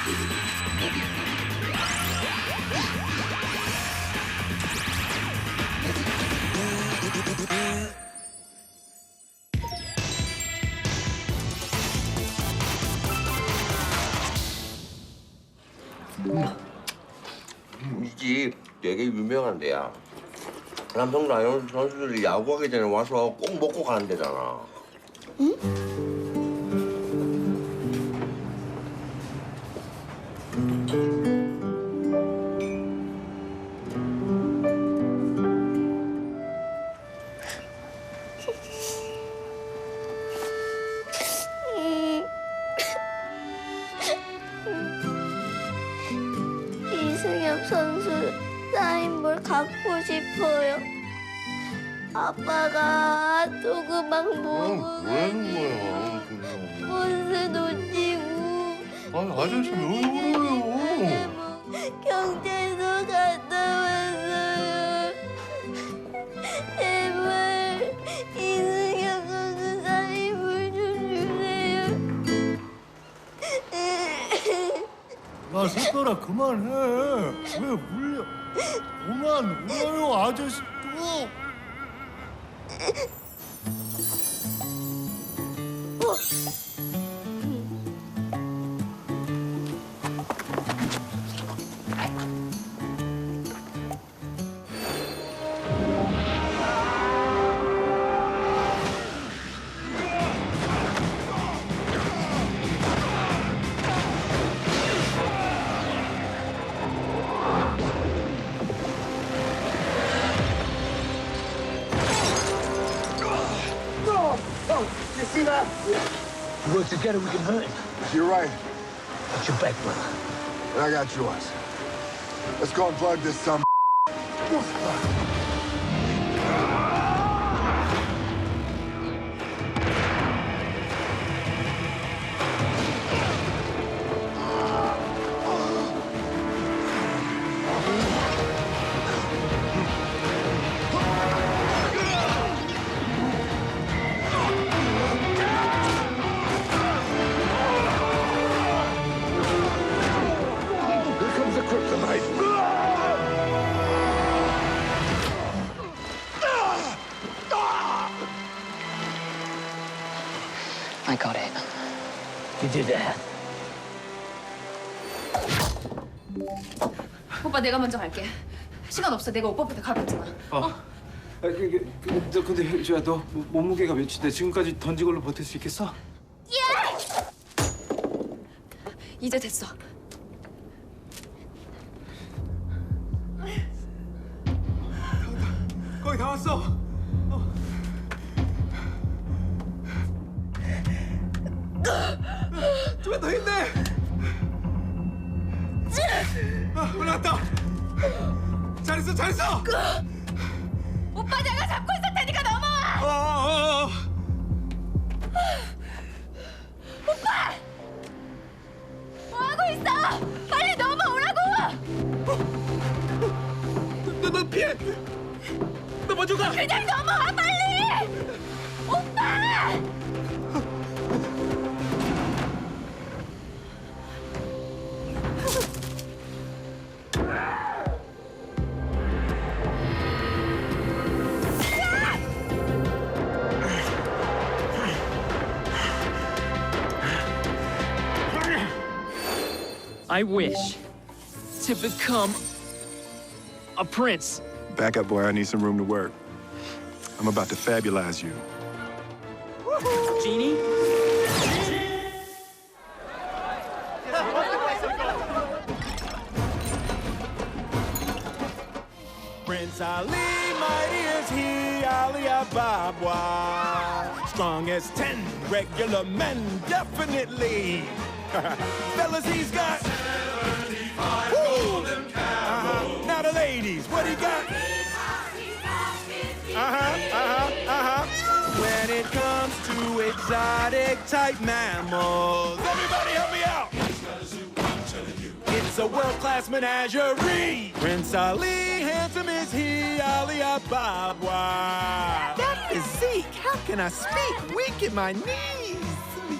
이 집 되게 유명한 데야. 남성 라이온 선수들이 야구하기 전에 와서 꼭 먹고 가는 데잖아. 이승엽 선수 사인볼 갖고 싶어요. 아빠가 조그만 몸은 거야? 버스 놓치고 아저씨 왜 그래요? 경찰서 갔다 왔어요. 제발 이승엽 선수 사인볼 좀 주세요. 야, 새별아 그만해. 왜 울려? 그만 울어요, 아저씨 또. We work together, we can hunt. You're right. Watch your back, brother. And I got yours. Let's go and plug this some. Here comes the kryptonite. I got it. You did that. 오빠 내가 먼저 갈게. 시간 없어. 내가 오빠부터 가봤잖아. 근데 저야 너 몸무게가 몇인데 지금까지 던진 걸로 버틸 수 있겠어? 이제 됐어. 거의 다 왔어. 좀만 더 힘내. 올라왔다. 잘했어, 잘했어. 오빠 내가 잡고 있을 테니까 넘어와. 오빠! 뭐 하고 있어? 빨리 넘어오라고! 너 피해. 너 먼저 가. 그냥 넘어와 빨리! 오빠! I wish to become a prince. Back up, boy. I need some room to work. I'm about to fabulize you. Genie? Prince Ali, mighty as he, Ali Ababa. Strong as 10 regular men, definitely. Fellas, he's got 75 golden cows. Now the ladies, what he got? When it comes to exotic type mammals, everybody help me out. It's a world-class menagerie. Prince Ali, handsome is he, Ali Ababa. That physique, how can I speak? Weak in my knees.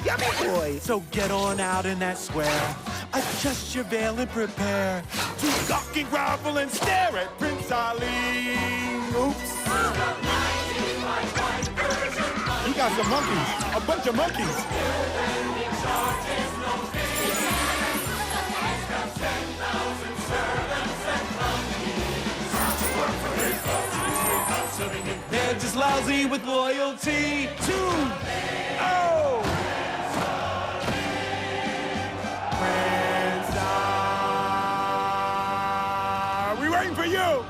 Yummy boy. So get on out in that square. Adjust your veil and prepare to gawk and grovel and stare at Prince Ali. Oops. He got some monkeys, a bunch of monkeys. They're just lousy with loyalty to Prince Ali. We waiting for you.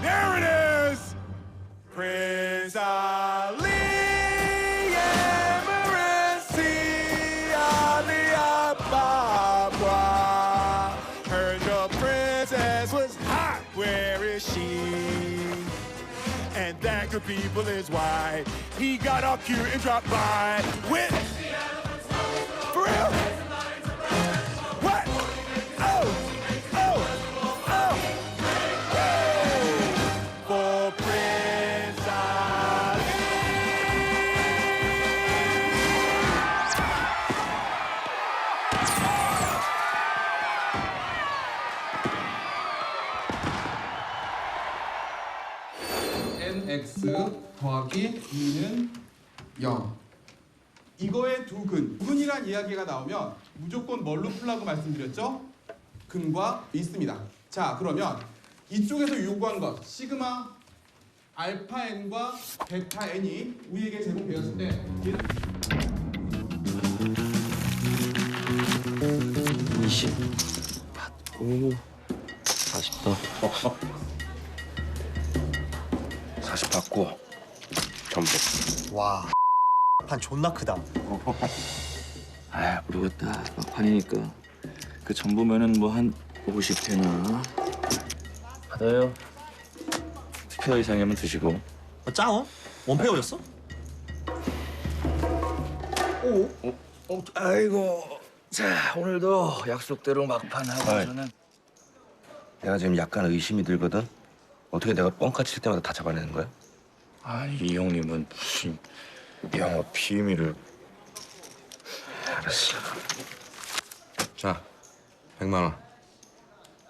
There it is, Prince Ali. Emiracy Ali Ababa. Heard your princess was hot. Where is she? And that good people is why he got all cute and dropped by with. For real? What? Oh! For Prince Ali. nx 더하기 2는 0. 이거의 두근이란 이야기가 나오면 무조건 뭘로 풀라고 말씀드렸죠? 근과 있습니다. 자, 그러면 이쪽에서 요구한 것 시그마 알파 n과 베타 n이 우리에게 제공되었을 때 20 받고 40 더. 40 받고 전부. 와, 판 존나 크다. 아 모르겠다. 막판이니까 그 전부면은 뭐 한 50 되나? 받아요. 투표 이상이면 드시고. 짱어? 원페어였어? 오. 아이고. 자 오늘도 약속대로 막판 하고 저는. 내가 지금 약간 의심이 들거든. 어떻게 내가 뻥카 칠 때마다 다 잡아내는 거야? 아니 이 형님은 무슨 영업 비밀을. 알았어. 자, 100만 원.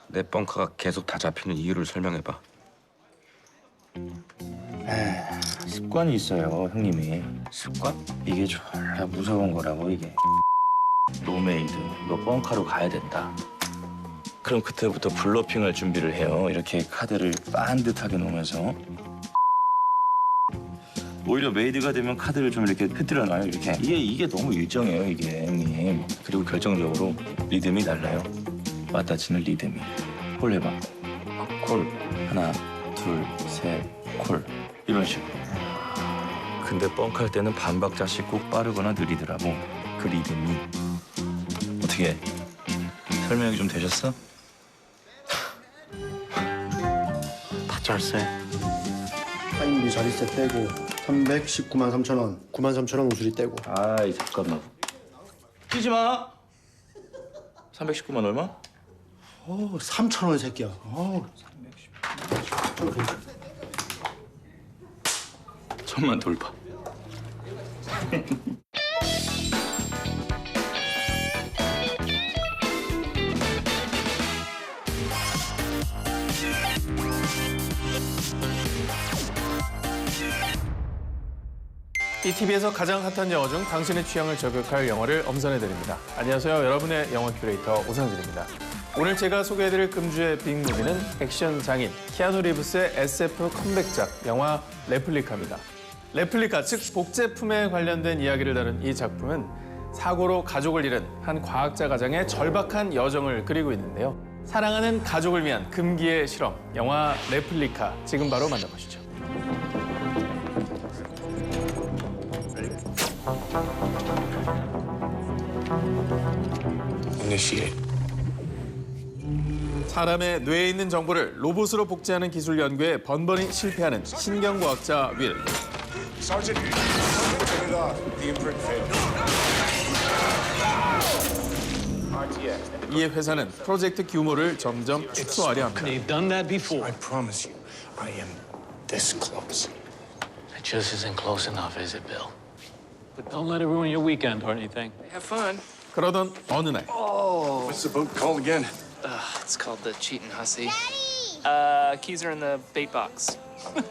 내 뻥카가 계속 다 잡히는 이유를 설명해봐. 습관이 있어요 형님이. 습관? 이게 졸라 무서운 거라고 이게. 노메이드, 너 뻥카로 가야 된다. 그럼 그때부터 블러핑할 준비를 해요. 이렇게 카드를 반듯하게 놓으면서. 오히려 메이드가 되면 카드를 좀 이렇게 흩뜨려 놔요. 이렇게. 이게 너무 일정해요 이게 형님. 그리고 결정적으로 리듬이 달라요. 맞다치는 리듬이. 콜 해봐. 콜. 하나, 둘, 셋, 콜. 이런 식으로. 근데 뻥칼 때는 반박자씩 꼭 빠르거나 느리더라고. 그 리듬이. 어떻게 설명이 좀 되셨어? 다 짤세. 타임비 자리세 떼고 319만 3천 원, 9만 3천 원 우수리 떼고. 아이 잠깐만. 뛰지 마. 319만 얼마? 3천 원 새끼야. 1000만 돌파. ETV에서 가장 핫한 영화 중 당신의 취향을 저격할 영화를 엄선해드립니다. 안녕하세요. 여러분의 영화 큐레이터 오상진입니다. 오늘 제가 소개해드릴 금주의 빅무비는 액션 장인 키아누 리브스의 SF 컴백작 영화 레플리카입니다. 레플리카, 즉 복제품에 관련된 이야기를 다룬 이 작품은 사고로 가족을 잃은 한 과학자 가장의 절박한 여정을 그리고 있는데요. 사랑하는 가족을 위한 금기의 실험, 영화 레플리카, 지금 바로 만나보시죠. 사람의 뇌에 있는 정보를 로봇으로 복제하는 기술 연구에 번번이 실패하는 신경과학자 윌. 이에 회사는 프로젝트 규모를 점점 축소하려 합니다. They've done that before. I promise you, I am this close. It just isn't close enough, is it, Bill? But don't let it ruin your weekend or anything. Have fun. 그러던 어느 날 What's the boat called again? It's called the Cheatin' Hussy. Keys are in the bait box.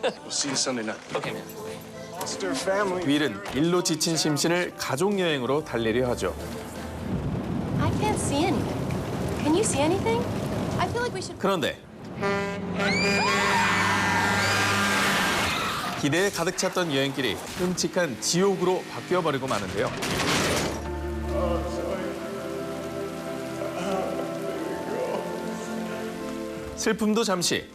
We'll see you Sunday night. Okay, man. Mr. Family. 윌은 일로 지친 심신을 가족 여행으로 달래려 하죠. I can't see anything. Can you see anything? I feel like we should. 그런데 기대에 가득 찼던 여행길이 끔찍한 지옥으로 바뀌어버리고 마는데요. 슬픔도 잠시.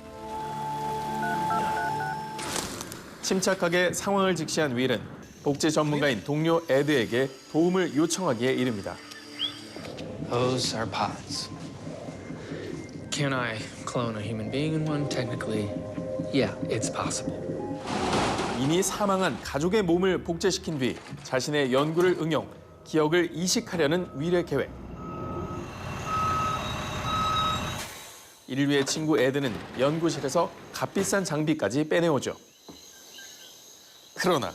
침착하게 상황을 직시한 윌은 복제 전문가인 동료 에드에게 도움을 요청하기에 이릅니다. Those are pods. Can I clone a human being in one? Technically, yeah, it's possible. 이미 사망한 가족의 몸을 복제시킨 뒤 자신의 연구를 응용, 기억을 이식하려는 윌의 계획. 이를 위해 친구 에드는 연구실에서 값비싼 장비까지 빼내오죠. 그러나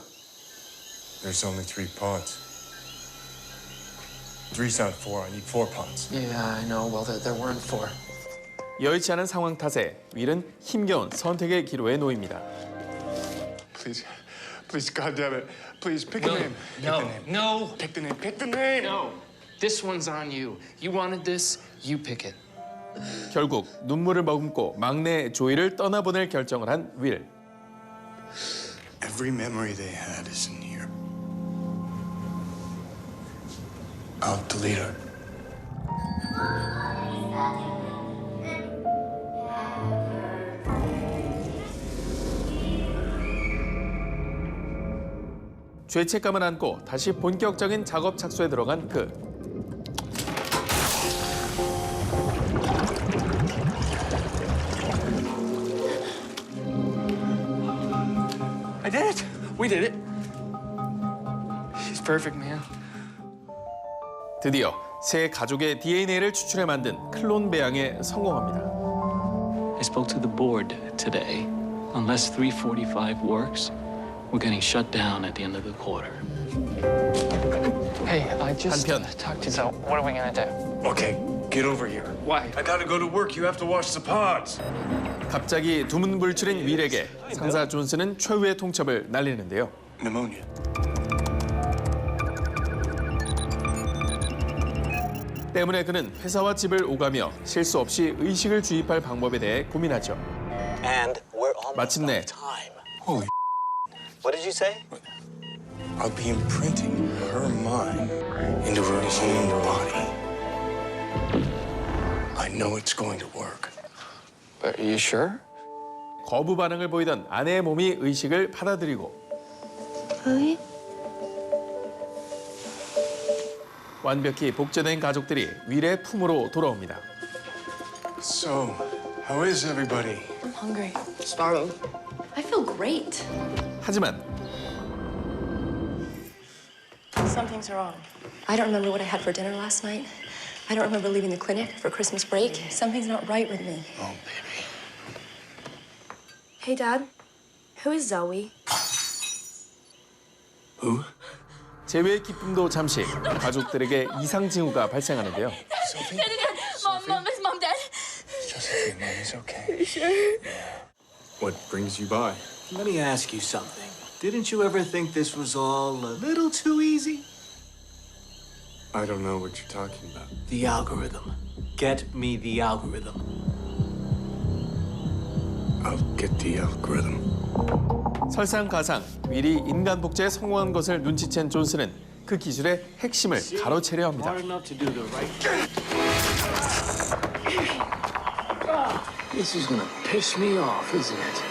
There's only 3 pods. 3's not 4. I need 4 pods. Yeah, I know. Well, there weren't 4. 여의치 않은 상황 탓에 윌은 힘겨운 선택의 기로에 놓입니다. Please, please, goddammit. Please, pick a name. Pick the name. No. Pick the name. Pick the name. No. This one's on you. You wanted this, you pick it. 결국 눈물을 머금고 막내 조이를 떠나보낼 결정을 한 윌. Every memory they had is in here. I'll delete it. 죄책감을 안고 다시 본격적인 작업 착수에 들어간 그. I did it. We did it. She's perfect, man. 드디어 새 가족의 DNA를 추출해 만든 클론 배양에 성공합니다. I spoke to the board today. Unless 345 works, we're getting shut down at the end of the quarter. Hey, I just 한편 talked to Zoe. What are we gonna do? Okay, get over here. Why? I gotta go to work. You have to wash the pods. 갑자기 두문불출인 윌에게 상사 존슨은 최후의 통첩을 날리는데요. Pneumonia. 때문에 그는 회사와 집을 오가며 실수 없이 의식을 주입할 방법에 대해 고민하죠. 마침내 Holy. What did you say? I'll be imprinting her mind into her own body. I know it's going to work. But are you sure? 거부 반응을 보이던 아내의 몸이 의식을 받아들이고 의? 완벽히 복제된 가족들이 윌의 품으로 돌아옵니다. So, how is everybody? I'm hungry. Starving. I feel great. 하지만 Something's wrong. I don't remember what I had for dinner last night. I don't remember leaving the clinic for Christmas break. Something's not right with me. Oh, baby. Hey, Dad. Who is Zoe? Who? 재회의 기쁨도 잠시 가족들에게 이상 징후가 발생하는데요. Mom, Dad. Josephine, Mommy's okay. Sure. What brings you by? Let me ask you something. Didn't you ever think this was all a little too easy? I don't know what you're talking about. The algorithm. Get me the algorithm. I'll get the algorithm. 설상가상 윌이 인간 복제에 성공한 것을 눈치챈 존슨은 그 기술의 핵심을 가로채려 합니다. Hard enough to do the right thing. This is gonna piss me off, isn't it?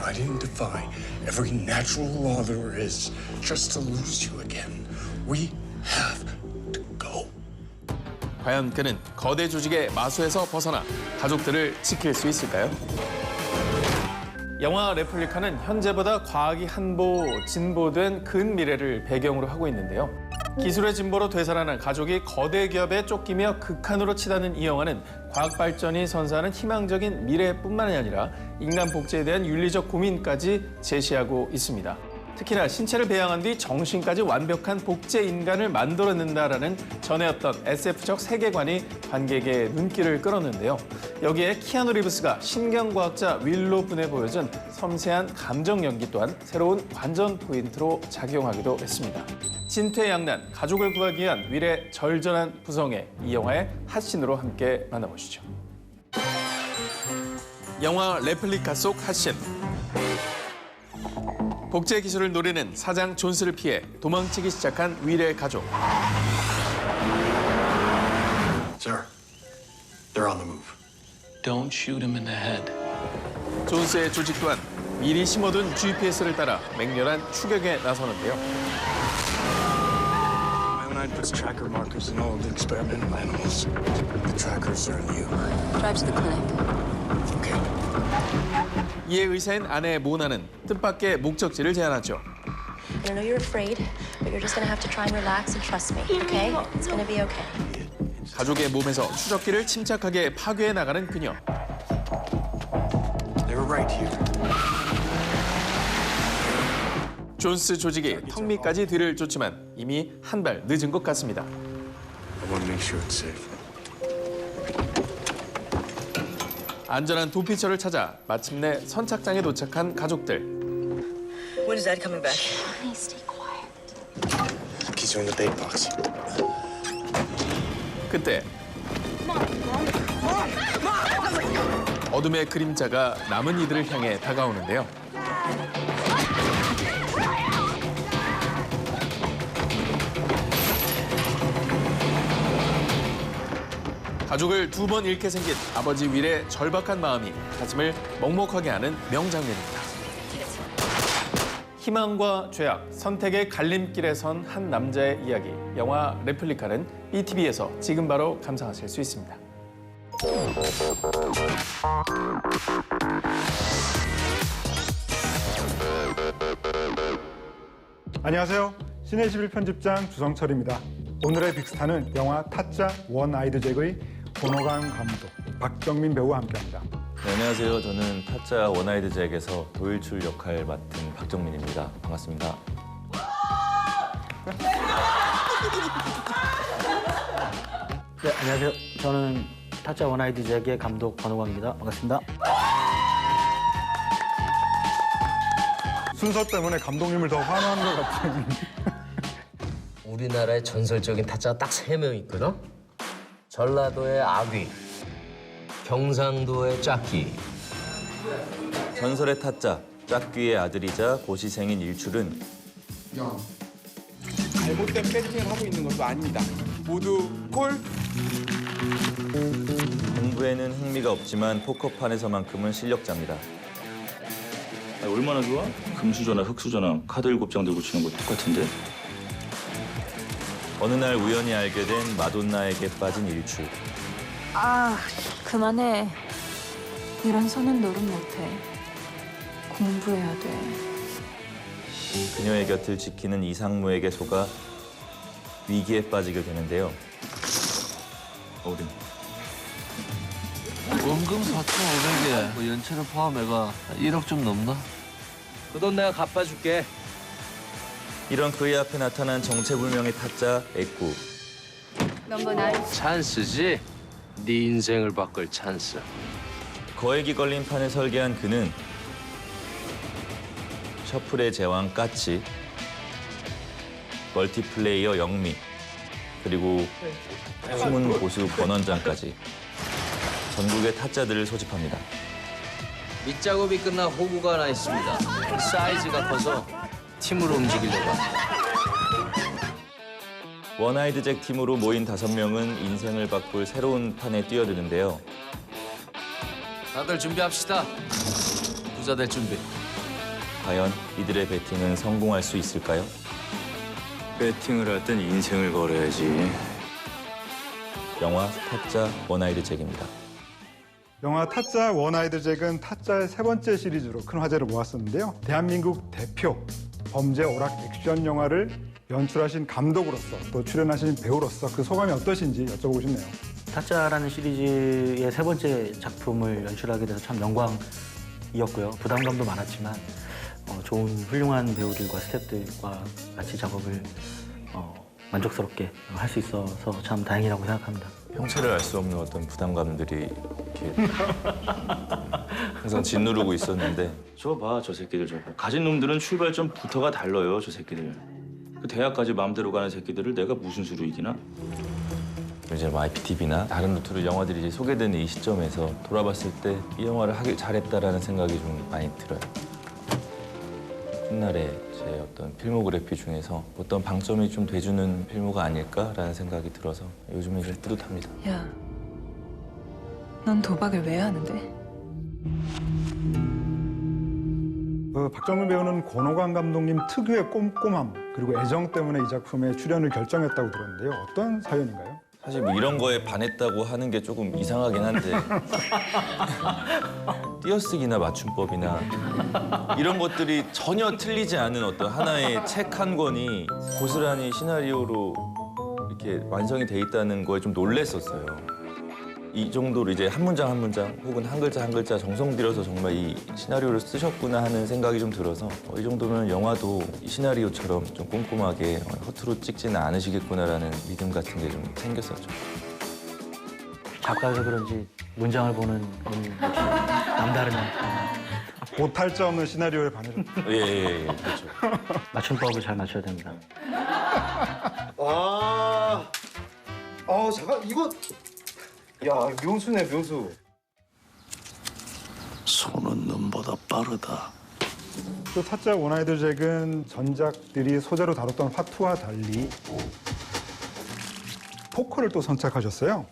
I didn't defy every natural law there is just to lose you again. We have to go. 과연 그는 거대 조직의 마수에서 벗어나 가족들을 지킬 수 있을까요? 영화 레플리카는 현재보다 과학이 한보 진보된 근미래를 배경으로 하고 있는데요. 기술의 진보로 되살아난 가족이 거대 기업에 쫓기며 극한으로 치닫는 이 영화는 과학 발전이 선사하는 희망적인 미래뿐만이 아니라 인간 복제에 대한 윤리적 고민까지 제시하고 있습니다. 특히나 신체를 배양한 뒤 정신까지 완벽한 복제 인간을 만들어낸다라는 전해였던 SF적 세계관이 관객의 눈길을 끌었는데요. 여기에 키아누 리브스가 신경과학자 윌로 분에 보여준 섬세한 감정 연기 또한 새로운 관전 포인트로 작용하기도 했습니다. 진퇴양난, 가족을 구하기 위한 윌의 절전한 부성애, 이 영화의 핫신으로 함께 만나보시죠. 영화 레플리카 속 핫신. 복제 기술을 노리는 사장 존스를 피해 도망치기 시작한 윌의 가족. Sir, they're on the move. Don't shoot him in the head. 존스의 조직 또한 미리 심어둔 GPS를 따라 맹렬한 추격에 나서는데요. My line puts tracker markers in all of the experimental animals. The trackers are in you. Drive to the clinic. 이에 의사인 아내 모나는 뜻밖의 목적지를 제안하죠. I know you're afraid, but you're just gonna have to try and relax and trust me, okay? It's gonna be okay. 가족의 몸에서 추적기를 침착하게 파괴해 나가는 그녀. They were right here. 존스 조직이 턱 밑까지 뒤를 쫓지만 이미 한 발 늦은 것 같습니다. I want to make sure it's safe. 안전한 도피처를 찾아 마침내 선착장에 도착한 가족들. When is Dad coming back? Honey, stay quiet. Keys are in the bait box. 그때 어둠의 그림자가 남은 이들을 향해 다가오는데요. 가족을 두 번 잃게 생긴 아버지 윌의 절박한 마음이 가슴을 먹먹하게 하는 명장면입니다. 희망과 죄악, 선택의 갈림길에 선 한 남자의 이야기. 영화 레플리카는 BTV에서 지금 바로 감상하실 수 있습니다. 안녕하세요. 신의 11 편집장 주성철입니다. 오늘의 빅스타는 영화 타짜 원 아이드 잭의 권호강 감독, 박정민 배우와 함께합니다. 네, 안녕하세요. 저는 타짜 원아이드 잭에서 도일출 역할 맡은 박정민입니다. 반갑습니다. 네, 안녕하세요. 저는 타짜 원아이드 잭의 감독 권호광입니다. 반갑습니다. 순서 때문에 감독님을 더 환호한 것 같은. 우리나라에 전설적인 타짜가 딱 3명 있거든? 전라도의 아귀, 경상도의 짝귀. 전설의 타짜, 짝귀의 아들이자 고시생인 일출은 야, 잘못된 배팅을 하고 있는 것도 아닙니다. 모두 콜. 공부에는 흥미가 없지만 포커판에서만큼은 실력자입니다. 얼마나 좋아? 금수저나 흑수저나 카드 7장 들고 치는 거 똑같은데? 어느 날 우연히 알게 된 마돈나에게 빠진 일출. 아, 그만해. 이런 손은 노릇 못해. 공부해야 돼. 그녀의 곁을 지키는 이상무에게 속아 위기에 빠지게 되는데요. 어린. 원금 4,500에 뭐 연체를 포함해가 1억 좀 넘나? 그 돈 내가 갚아줄게. 이런 그의 앞에 나타난 정체불명의 타짜 애꾸. 넘버 9. 찬스지? 네 인생을 바꿀 찬스. 거액이 걸린 판을 설계한 그는 셔플의 제왕 까치, 멀티플레이어 영미, 그리고 숨은 고수 권원장까지 전국의 타짜들을 소집합니다. 밑작업이 끝난 호구가 하나 있습니다. 사이즈가 커서 팀으로 움직이려고 합니다. 원아이드 잭 팀으로 모인 5명은 인생을 바꿀 새로운 판에 뛰어드는데요. 다들 준비합시다. 부자 될 준비. 과연 이들의 배팅은 성공할 수 있을까요? 배팅을 할 땐 인생을 걸어야지. 영화 타짜 원아이드 잭입니다. 영화 타짜 원 아이드 잭은 타짜의 3번째 시리즈로 큰 화제를 모았었는데요. 대한민국 대표 범죄 오락 액션 영화를 연출하신 감독으로서 또 출연하신 배우로서 그 소감이 어떠신지 여쭤보고 싶네요. 타짜라는 시리즈의 3번째 작품을 연출하게 돼서 참 영광이었고요. 부담감도 많았지만 좋은 훌륭한 배우들과 스태프들과 같이 작업을 만족스럽게 할 수 있어서 참 다행이라고 생각합니다. 형체를 알 수 없는 어떤 부담감들이 이렇게 항상 짓누르고 있었는데 저 봐, 저 새끼들 저거. 가진 놈들은 출발점부터가 달라요, 저 새끼들. 그 대학까지 마음대로 가는 새끼들을 내가 무슨 수로 이기나? 이제 IPTV나 다른 루트로 영화들이 이제 소개되는 이 시점에서 돌아봤을 때 이 영화를 하길 잘했다라는 생각이 좀 많이 들어요. 훗날에 제 어떤 필모그래피 중에서 어떤 방점이 좀 돼주는 필모가 아닐까라는 생각이 들어서 요즘에 좀 뿌듯합니다. 야, 넌 도박을 왜 하는데? 박정민 배우는 권호관 감독님 특유의 꼼꼼함 그리고 애정 때문에 이 작품에 출연을 결정했다고 들었는데요. 어떤 사연인가요? 사실 뭐 이런 거에 반했다고 하는 게 조금 이상하긴 한데 띄어쓰기나 맞춤법이나 이런 것들이 전혀 틀리지 않은 어떤 하나의 책 한 권이 고스란히 시나리오로 이렇게 완성이 돼 있다는 거에 좀 놀랬었어요. 이 정도로 이제 한 문장 한 문장 혹은 한 글자 한 글자 정성 들여서 정말 이 시나리오를 쓰셨구나 하는 생각이 좀 들어서 이 정도면 영화도 이 시나리오처럼 좀 꼼꼼하게 허투루 찍지는 않으시겠구나라는 믿음 같은 게 좀 생겼었죠. 작가여서 그런지 문장을 보는 눈이 남다르네. 오탈자 없는 시나리오에 반해줬다. 예, 그렇죠. 맞춤법을 잘 맞춰야 됩니다. 잠깐 이거 야 묘수네 묘수. 손은 눈보다 빠르다. 또 타짜 원아이드 잭은 전작들이 소재로 다뤘던 화투와 달리 포커를 또 선착하셨어요.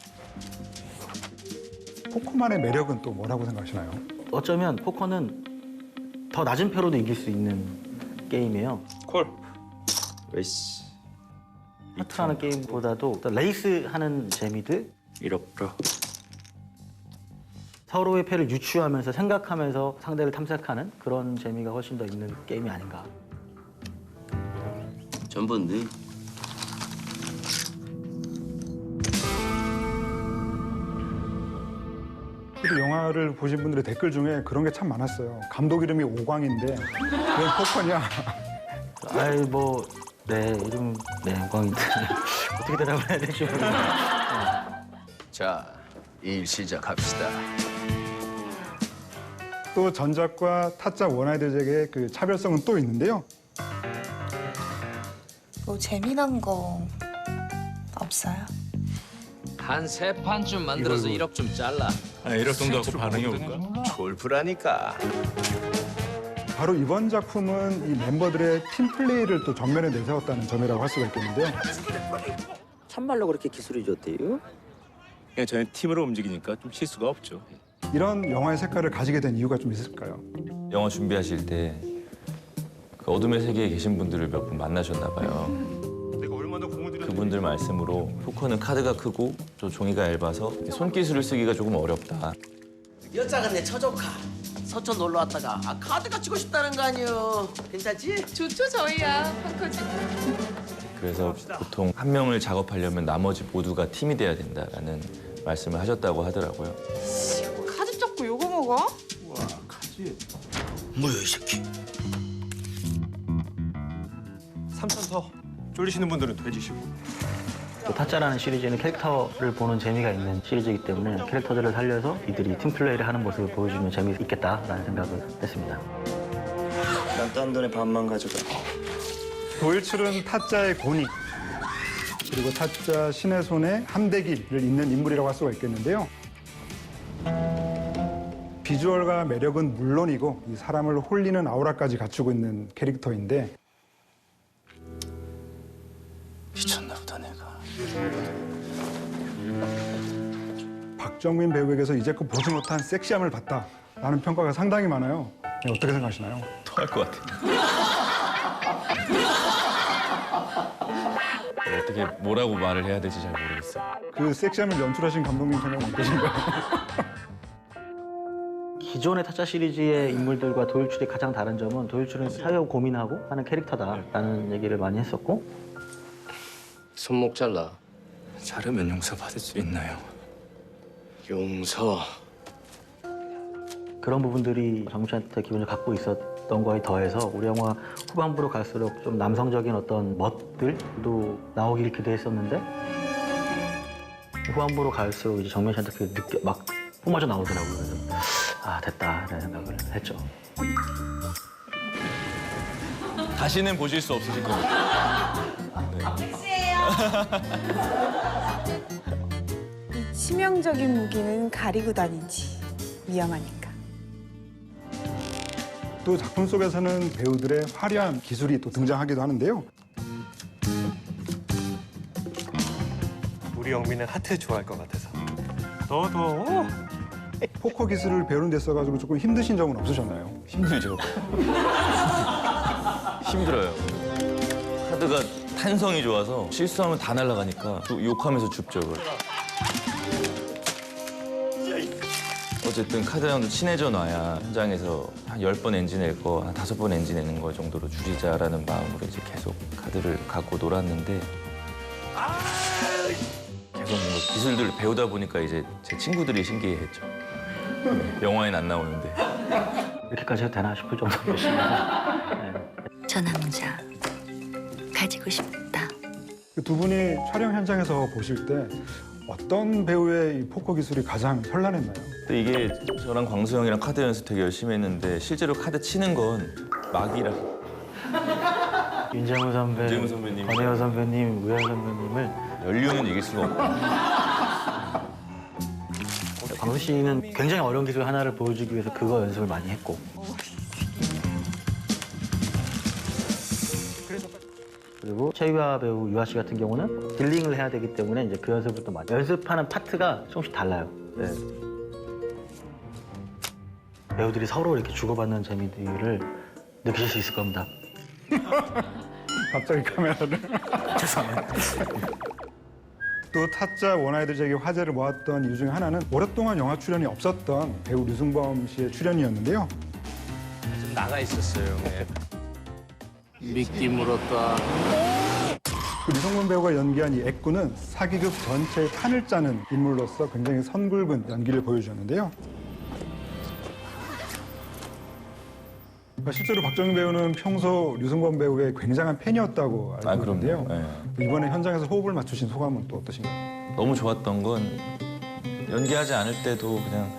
포커만의 매력은 또 뭐라고 생각하시나요? 어쩌면 포커는 더 낮은 표로도 이길 수 있는 게임이에요. 콜. 레이스. 화투라는 게임보다도 레이스하는 재미들 잃어버려. 서로의 패를 유추하면서 생각하면서 상대를 탐색하는 그런 재미가 훨씬 더 있는 게임이 아닌가. 전부인데. 그 영화를 보신 분들의 댓글 중에 그런 게 참 많았어요. 감독 이름이 오광인데 왜 포커냐? 아이 뭐 네 이름 네 오광인데 어떻게 대답을 해야 될지 모르겠어요. 자, 일 시작합시다. 또 전작과 타짜 원아이드 잭의 그 차별성은 또 있는데요. 뭐 재미난 거 없어요? 한 세 판쯤 만들어서 1억 좀 잘라. 1억 정도 갖고 반응이 올까? 졸부라니까. 바로 이번 작품은 이 멤버들의 팀 플레이를 또 전면에 내세웠다는 점이라고 할 수가 있겠는데요. 참말로 그렇게 기술이 좋대요? 그냥 저희 팀으로 움직이니까 좀 실수가 없죠. 이런 영화의 색깔을 가지게 된 이유가 좀 있을까요? 영화 준비하실 때 그 어둠의 세계에 계신 분들을 몇 분 만나셨나 봐요. 그분들 말씀으로 포커는 카드가 크고 저 종이가 얇아서 손기술을 쓰기가 조금 어렵다. 여자가 내 처조카. 서촌 놀러 왔다가 카드가 치고 싶다는 거 아니요. 괜찮지? 좋죠, 저희야. 펑커지. 그래서 보통 한 명을 작업하려면 나머지 모두가 팀이 돼야 된다라는 말씀을 하셨다고 하더라고요. 카드 잡고 요거 먹어? 와, 카지. 뭐야 이 새끼. 3천 더. 쫄리시는 분들은 돼지시고. 또 타짜라는 시리즈는 캐릭터를 보는 재미가 있는 시리즈이기 때문에 캐릭터들을 살려서 이들이 팀플레이를 하는 모습을 보여주면 재미있겠다라는 생각을 했습니다. 난 딴 돈의 반만 가져가. 도일출은 타짜의 고니 그리고 타짜 신의 손의 함대기를 잇는 인물이라고 할 수가 있겠는데요. 비주얼과 매력은 물론이고 이 사람을 홀리는 아우라까지 갖추고 있는 캐릭터인데 미쳤나 보다 내가. 박정민 배우에게서 이제껏 보지 못한 섹시함을 봤다라는 평가가 상당히 많아요. 어떻게 생각하시나요? 토할 것 같아. 어떻게 뭐라고 말을 해야 될지 잘 모르겠어요. 그 섹시함을 연출하신 감독님 생각은 어떠신가요? 기존의 타짜 시리즈의 인물들과 도일출이 가장 다른 점은 도일출은 사회 고민하고 하는 캐릭터다라는 얘기를 많이 했었고 손목 잘라. 자르면 용서받을 수 있나요? 용서. 그런 부분들이 정우 씨한테 기분을 갖고 있었던 있었던 거에 더해서 우리 영화 후반부로 갈수록 좀 남성적인 어떤 멋들도 나오길 기대했었는데 후반부로 갈수록 이제 정면 씨한테 그 막 뿜어져 나오더라고요. 그래서 아 됐다라는 생각을 했죠. 다시는 보실 수 없으실 겁니다. 이 치명적인 무기는 가리고 다니지. 위험하니까. 또 작품 속에서는 배우들의 화려한 기술이 또 등장하기도 하는데요. 우리 영민은 하트 좋아할 것 같아서. 더. 포커 기술을 배우는 데 있어가지고 조금 힘드신 적은 없으셨나요? 힘들죠. 힘들어요. 카드가 탄성이 좋아서 실수하면 다 날아가니까 욕하면서 줍죠. 그걸. 어쨌든 카드랑 친해져 놔야 현장에서 한 10번 NG 낼 거 한 5번 NG 내는 거 정도로 줄이자라는 마음으로 이제 계속 카드를 갖고 놀았는데 계속 뭔가 기술들을 배우다 보니까 이제 제 친구들이 신기해했죠. 영화엔 안 나오는데. 이렇게까지 해도 되나 싶을 정도로 열심히 해서. 저 남자 가지고 싶다. 두 분이 촬영 현장에서 보실 때 어떤 배우의 이 포커 기술이 가장 현란했나요? 근데 이게 저랑 광수 형이랑 카드 연습 되게 열심히 했는데 실제로 카드 치는 건 막이라. 윤재무 선배님, 권혜여 선배님, 우현 선배님을 연륜은 이길 수가 없고. 광수 씨는 굉장히 어려운 기술 하나를 보여주기 위해서 그거 연습을 많이 했고. 그리고 최유아 배우 유아 씨 같은 경우는 딜링을 해야 되기 때문에 이제 그 연습을 또 많이 연습하는 파트가 조금씩 달라요. 네. 배우들이 서로 이렇게 주고받는 재미들을 느끼실 수 있을 겁니다. 갑자기 카메라를. 죄송합니다. 또 타짜 원아이들에게 화제를 모았던 이유 중에 하나는 오랫동안 영화 출연이 없었던 배우 류승범 씨의 출연이었는데요. 좀 나가 있었어요. 네. 미끼 물었다. 그 류승범 배우가 연기한 이 액구는 사기극 전체의 판을 짜는 인물로서 굉장히 선굵은 연기를 보여주었는데요. 실제로 박정희 배우는 평소 류승범 배우의 굉장한 팬이었다고 알고 있는데요. 네. 이번에 현장에서 호흡을 맞추신 소감은 또 어떠신가요? 너무 좋았던 건 연기하지 않을 때도 그냥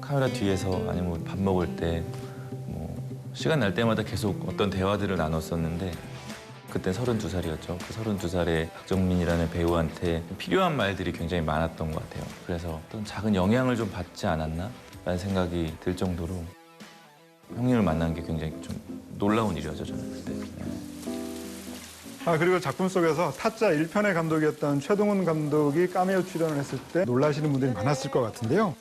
카메라 뒤에서 아니면 뭐 밥 먹을 때 뭐 시간 날 때마다 계속 어떤 대화들을 나눴었는데 그때 32살이었죠. 그 32살의 박정민이라는 배우한테 필요한 말들이 굉장히 많았던 것 같아요. 그래서 어떤 작은 영향을 좀 받지 않았나라는 생각이 들 정도로 형님을 만난 게 굉장히 좀 놀라운 일이었죠, 저는 그때. 그리고 작품 속에서 타짜 1편의 감독이었던 최동훈 감독이 카메오 출연을 했을 때 놀라시는 분들이 많았을 것 같은데요.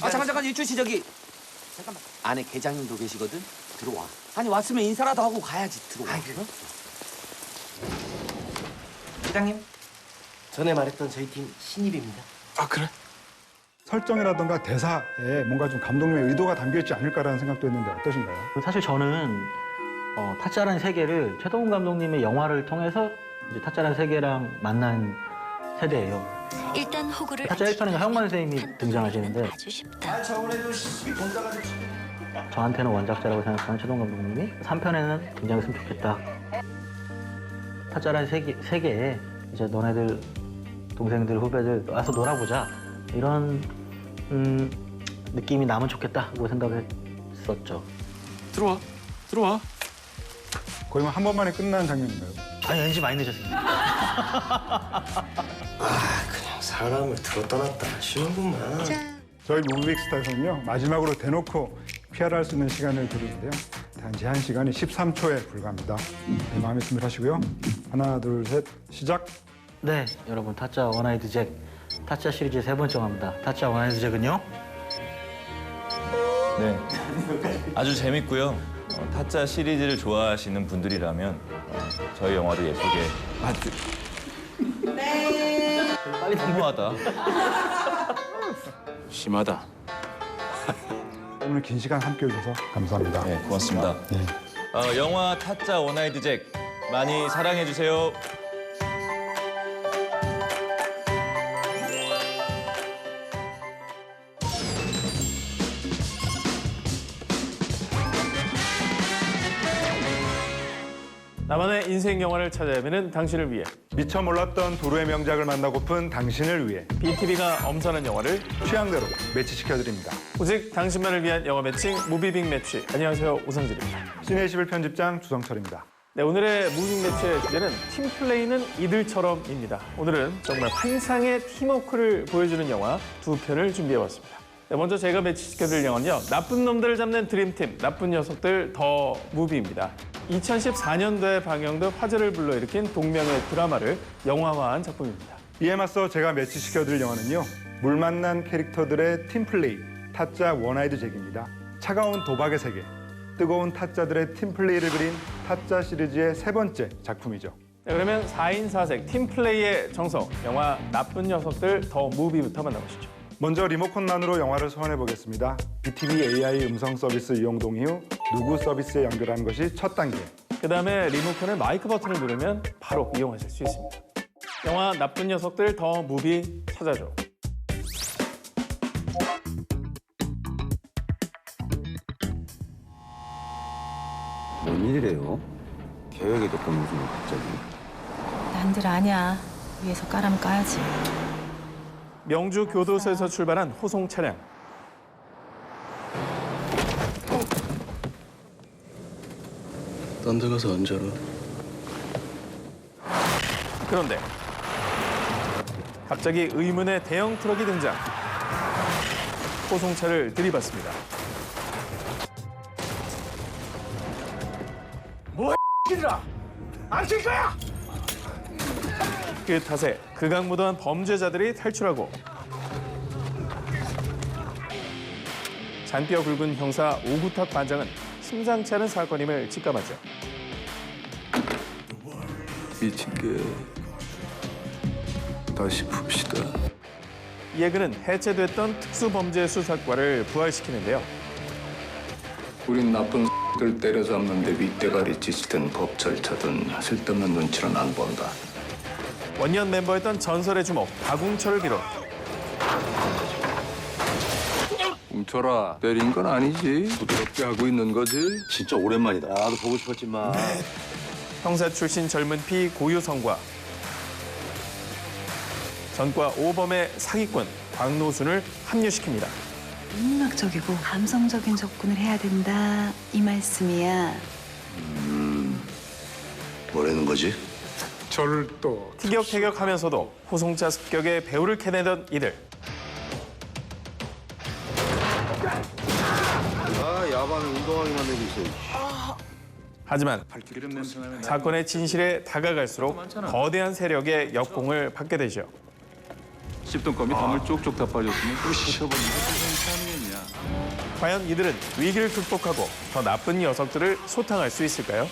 잠깐 유출 씨 저기 잠깐만 안에 계장님도 계시거든. 들어와. 아니 왔으면 인사라도 하고 가야지. 들어와. 계장님 전에 말했던 저희 팀 신입입니다. 아 그래? 설정이라던가 대사에 뭔가 좀 감독님의 의도가 담겨있지 않을까라는 생각도 했는데 어떠신가요? 사실 저는 타짜라는 세계를 최동훈 감독님의 영화를 통해서 이제 타짜라는 세계랑 만난 세대예요. 일단 호구를 타짜 1편에 허영만 선생님이 등장하시는데 저번에도 본사가 저한테는 원작자라고 생각하는 최동훈 감독님이 3편에는 등장했으면 좋겠다. 타짜라는 세계에 이제 너네들 동생들 후배들 와서 놀아보자 이런 느낌이 나면 좋겠다고 생각했었죠. 들어와. 거의 한 번만에 끝난 장면인가요? 아니 왠지 많이 늦었습니다. 그냥 사람을 들었다 놨다 하시는구만. 저희 무비빅스타에서는요 마지막으로 대놓고 PR을 할 수 있는 시간을 드리는데요. 단 제한 시간이 13초에 불과합니다. 네, 마음에 준비하시고요. 하나, 둘, 셋, 시작. 네, 여러분 타짜 원아이드 잭 타짜 시리즈의 3번째 영화입니다. 타짜 원아이드 잭은요? 네, 아주 재밌고요. 타짜 시리즈를 좋아하시는 분들이라면 저희 영화도 예쁘게 봐주. 네. 빨리 너무하다. 심하다. 오늘 긴 시간 함께 해주셔서 감사합니다. 네, 고맙습니다. 영화 타짜 원아이드 잭 많이 사랑해 주세요. 나만의 인생 영화를 찾아 헤매는 당신을 위해, 미처 몰랐던 도루의 명작을 만나고픈 당신을 위해 BTV가 엄선한 영화를 취향대로 매치시켜드립니다. 오직 당신만을 위한 영화 매칭 무비빅 매치. 안녕하세요, 오성진입니다. 시네21 편집장 주성철입니다. 네, 오늘의 무비빅 매치의 주제는 팀플레이는 이들처럼입니다. 오늘은 정말 환상의 팀워크를 보여주는 영화 두 편을 준비해봤습니다. 네, 먼저 제가 매치시켜드릴 영화는요, 나쁜 놈들을 잡는 드림팀, 나쁜 녀석들 더 무비입니다. 2014년도에 방영돼 화제를 불러일으킨 동명의 드라마를 영화화한 작품입니다. 이에 맞서 제가 매치시켜드릴 영화는요, 물 만난 캐릭터들의 팀플레이, 타짜 원아이드 잭입니다. 차가운 도박의 세계, 뜨거운 타짜들의 팀플레이를 그린 타짜 시리즈의 세 번째 작품이죠. 네, 그러면 4인 4색 팀플레이의 정석, 영화 나쁜 녀석들 더 무비부터 만나보시죠. 먼저 리모컨만으로 영화를 소환해 보겠습니다. BTV AI 음성 서비스 이용 동의 후 누구 서비스에 연결하는 것이 첫 단계. 그 다음에 리모컨의 마이크 버튼을 누르면 바로 이용하실 수 있습니다. 영화 나쁜 녀석들 더 무비 찾아줘. 뭔 일이래요? 계획에도 없던 웃음이 갑자기. 난들 아냐. 위에서 까라면 까야지. 명주 교도소에서 출발한 호송 차량. 딴 데 가서 앉아라. 그런데 갑자기 의문의 대형 트럭이 등장. 호송차를 들이받습니다. 뭐야, 이들아! 안 칠 거야! 그 탓에 극악무도한 범죄자들이 탈출하고 잔뼈 굵은 형사 오구탁 반장은 심상치 않은 사건임을 직감하죠. 미친 게 다시 풉시다. 이에 그는 해체됐던 특수범죄 수사과를 부활시키는데요. 우린 나쁜 들 때려잡는데 윗대가리 짓이든 법 절차든 쓸데없는 눈치는 안 본다. 원년 멤버였던 전설의 주먹 박웅철을 비롯 뭉쳐라. 때린 건 아니지. 부드럽게 하고 있는 거지. 진짜 오랜만이다. 나도 보고 싶었지만. 형사 출신 젊은 피 고유성과 전과 오범의 사기꾼 광노순을 합류시킵니다. 인문학적이고 감성적인 접근을 해야 된다 이 말씀이야. 뭐라는 거지? 절도. 티격태격하면서도 호송차 습격에 배후를 캐내던 이들. 야반을 운동하기만 해도 있어. 하지만 사건의 진실에 다가갈수록 거대한 세력의 역공을 받게 되죠. 씹던 껌이 담을 쪽쪽 다 빠졌으면 또 씹혀버리는 게 괜찮겠냐. 과연 이들은 위기를 극복하고 더 나쁜 녀석들을 소탕할 수 있을까요?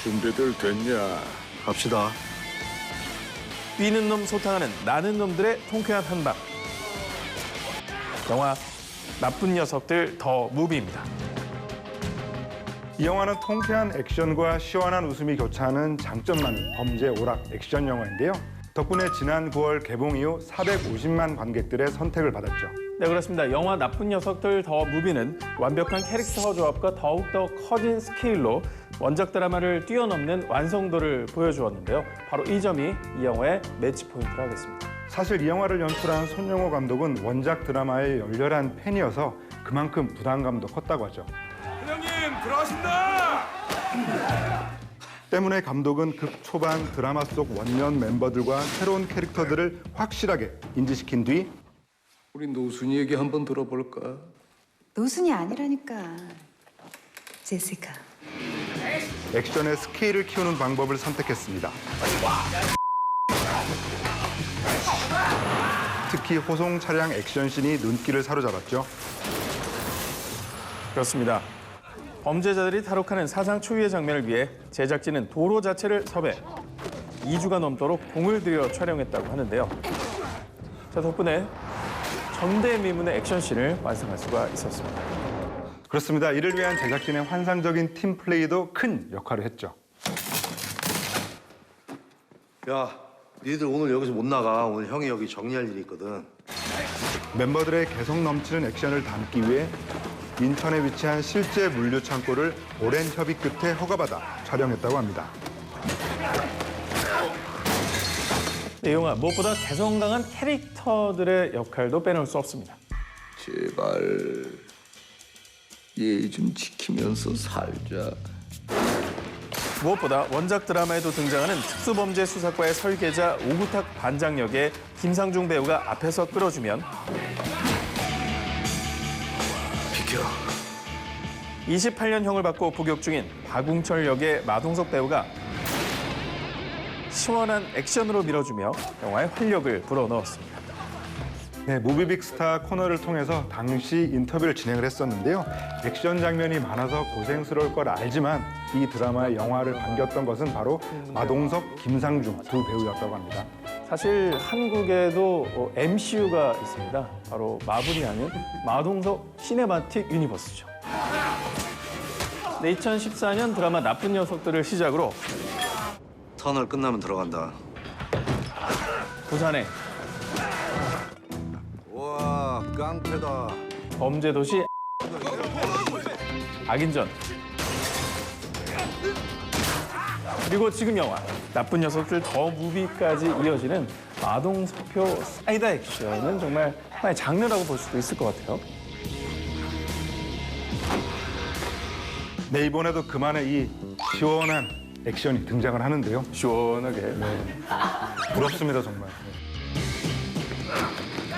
준비들 됐냐? 갑시다. 뛰는 놈 소탕하는 나는 놈들의 통쾌한 한방. 영화 나쁜 녀석들 더 무비입니다. 이 영화는 통쾌한 액션과 시원한 웃음이 교차하는 장점 많은 범죄 오락 액션 영화인데요. 덕분에 지난 9월 개봉 이후 450만 관객들의 선택을 받았죠. 네, 그렇습니다. 영화 나쁜 녀석들 더 무비는 완벽한 캐릭터 조합과 더욱더 커진 스케일로 원작 드라마를 뛰어넘는 완성도를 보여주었는데요. 바로 이 점이 이 영화의 매치 포인트라 하겠습니다. 사실 이 영화를 연출한 손영호 감독은 원작 드라마의 열렬한 팬이어서 그만큼 부담감도 컸다고 하죠. 회장님 들어가신다. 때문에 감독은 극 초반 드라마 속 원년 멤버들과 새로운 캐릭터들을 확실하게 인지시킨 뒤 우리 노순이 얘기 한번 들어볼까? 노순이 아니라니까. 제시카. 액션의 스케일을 키우는 방법을 선택했습니다. 특히 호송 차량 액션씬이 눈길을 사로잡았죠. 그렇습니다. 범죄자들이 탈옥하는 사상 초유의 장면을 위해 제작진은 도로 자체를 섭외, 2주가 넘도록 공을 들여 촬영했다고 하는데요. 자, 덕분에 전대미문의 액션씬을 완성할 수가 있었습니다. 그렇습니다. 이를 위한 제작진의 환상적인 팀 플레이도 큰 역할을 했죠. 야, 니들 오늘 여기서 못 나가. 오늘 형이 여기 정리할 일이 있거든. 멤버들의 개성 넘치는 액션을 담기 위해 인천에 위치한 실제 물류 창고를 오랜 협의 끝에 허가받아 촬영했다고 합니다. 이 영화 무엇보다 개성 강한 캐릭터들의 역할도 빼놓을 수 없습니다. 제발 예의 좀 지키면서 살자. 무엇보다 원작 드라마에도 등장하는 특수범죄 수사과의 설계자 오구탁 반장 역의 김상중 배우가 앞에서 끌어주면 비켜. 28년형을 받고 복역 중인 박웅철 역의 마동석 배우가 시원한 액션으로 밀어주며 영화의 활력을 불어넣었습니다. 네, 무비빅스타 코너를 통해서 당시 인터뷰를 진행을 했었는데요. 액션 장면이 많아서 고생스러울 걸 알지만 이 드라마의 영화를 반겼던 것은 바로 마동석, 김상중 두 배우였다고 합니다. 사실 한국에도 MCU가 있습니다. 바로 마블이 아닌 마동석 시네마틱 유니버스죠. 네, 2014년 드라마 나쁜 녀석들을 시작으로 터널 끝나면 들어간다. 부산에 와, 깡패다. 범죄도시 악인전 그리고 지금 영화 나쁜 녀석들 더 무비까지 이어지는 마동석표 사이다 액션은 정말 하나의 장르라고 볼 수도 있을 것 같아요. 네, 이번에도 그만의 이 시원한 액션이 등장을 하는데요. 시원하게. 네. 부럽습니다, 정말.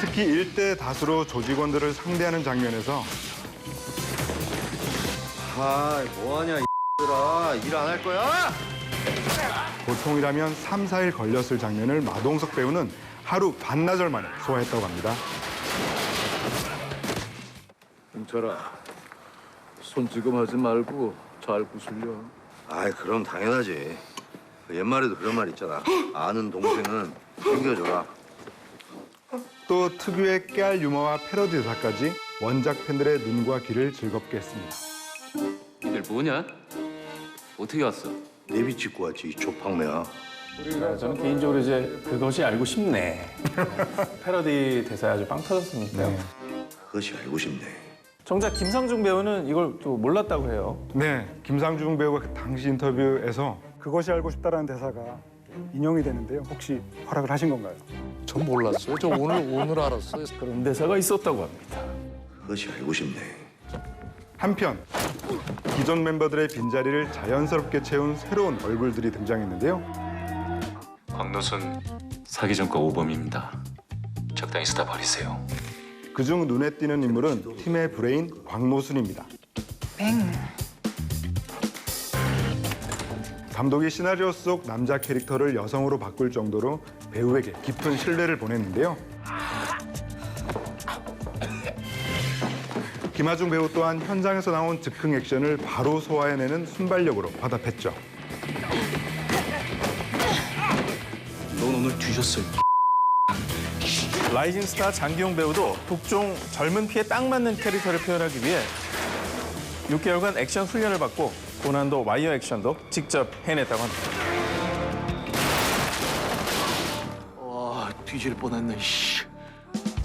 특히 일대 다수로 조직원들을 상대하는 장면에서 아, 뭐하냐, 이들아. 일 안 할 거야? 보통이라면 3, 4일 걸렸을 장면을 마동석 배우는 하루 반나절 만에 소화했다고 합니다. 홍철아, 손찌검하지 말고 잘 구슬려. 아이, 그럼 당연하지. 옛말에도 그런 말 있잖아. 아는 동생은 챙겨줘라. 또 특유의 깨알 유머와 패러디 대사까지 원작 팬들의 눈과 귀를 즐겁게 했습니다. 니들 뭐냐? 어떻게 왔어? 내비 찍고 왔지, 이 조팡매야. 저는 개인적으로 이제 그것이 알고 싶네. 패러디 대사 아주 빵 터졌으니까요. 그것이 알고 싶네. 정작 김상중 배우는 이걸 또 몰랐다고 해요. 네, 김상중 배우가 그 당시 인터뷰에서 그것이 알고 싶다라는 대사가 인용이 되는데요. 혹시 허락을 하신 건가요? 전 몰랐어요. 저 오늘 알았어요. 그런 대사가 있었다고 합니다. 그것이 알고 싶네. 한편 기존 멤버들의 빈자리를 자연스럽게 채운 새로운 얼굴들이 등장했는데요. 광노순 사기 전과 오범입니다. 적당히 쓰다 버리세요. 그중 눈에 띄는 인물은 팀의 브레인 광노순입니다. 뱅. 감독이 시나리오 속 남자 캐릭터를 여성으로 바꿀 정도로 배우에게 깊은 신뢰를 보냈는데요. 김하중 배우 또한 현장에서 나온 즉흥 액션을 바로 소화해내는 순발력으로 화답했죠. 넌 오늘 뒤졌어. 라이징 스타 장기용 배우도 독종 젊은 피에 딱 맞는 캐릭터를 표현하기 위해 6개월간 액션 훈련을 받고 고난도 와이어 액션도 직접 해냈다고 합니다. 와, 뒤질 뻔했네. 씨.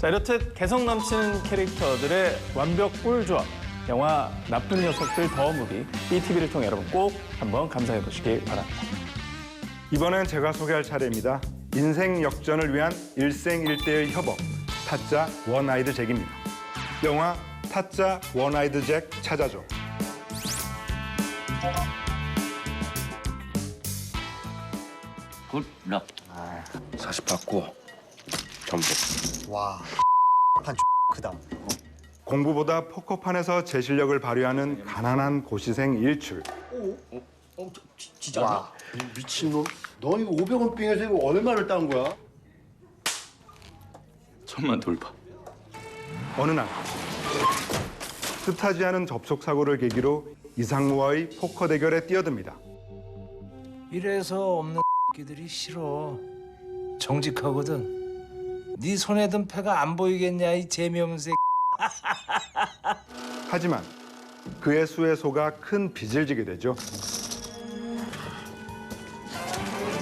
자, 이렇듯 개성 넘치는 캐릭터들의 완벽 꿀조합. 영화 나쁜 녀석들 더 무비 BTV를 통해 여러분 꼭 한번 감상해 보시기 바랍니다. 이번엔 제가 소개할 차례입니다. 인생 역전을 위한 일생일대의 협업, 타짜 원아이드 잭입니다. 영화 타짜 원아이드 잭 찾아줘. 굿럭. 사실 받고 전복. 와, 판 크다. 공부보다 포커판에서 제 실력을 발휘하는 가난한 고시생 일출. 진짜? 와, 미친놈. 너 이거 500원 빙에서 이거 얼마를 딴 거야? 천만 돌파. 어느 날 뜻하지 않은 접촉 사고를 계기로 이상무와의 포커 대결에 뛰어듭니다. 이래서 없는 새끼들이 싫어. 정직하거든. 네 손에 든 패가 안 보이겠냐 이 재미없는 새끼. 하지만 그의 수에 속아 큰 빚을 지게 되죠.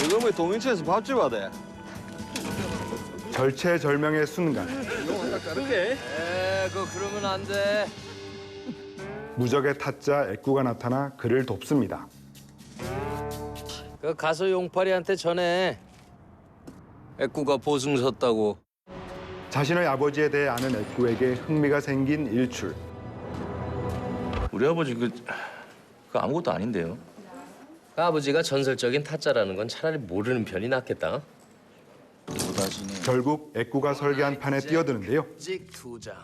이거 왜 동인천에서 밥집 하대? 절체절명의 순간 그게? 그거 그러면 안 돼. 무적의 타짜 애꾸가 나타나 그를 돕습니다. 그 가서 용팔이한테 전해. 애꾸가 보증 섰다고. 자신의 아버지에 대해 아는 애꾸에게 흥미가 생긴 일출. 우리 아버지 그 아무것도 아닌데요. 그 아버지가 전설적인 타짜라는 건 차라리 모르는 편이 낫겠다. 결국 애꾸가 설계한 판에 뛰어드는데요. 찍 2장.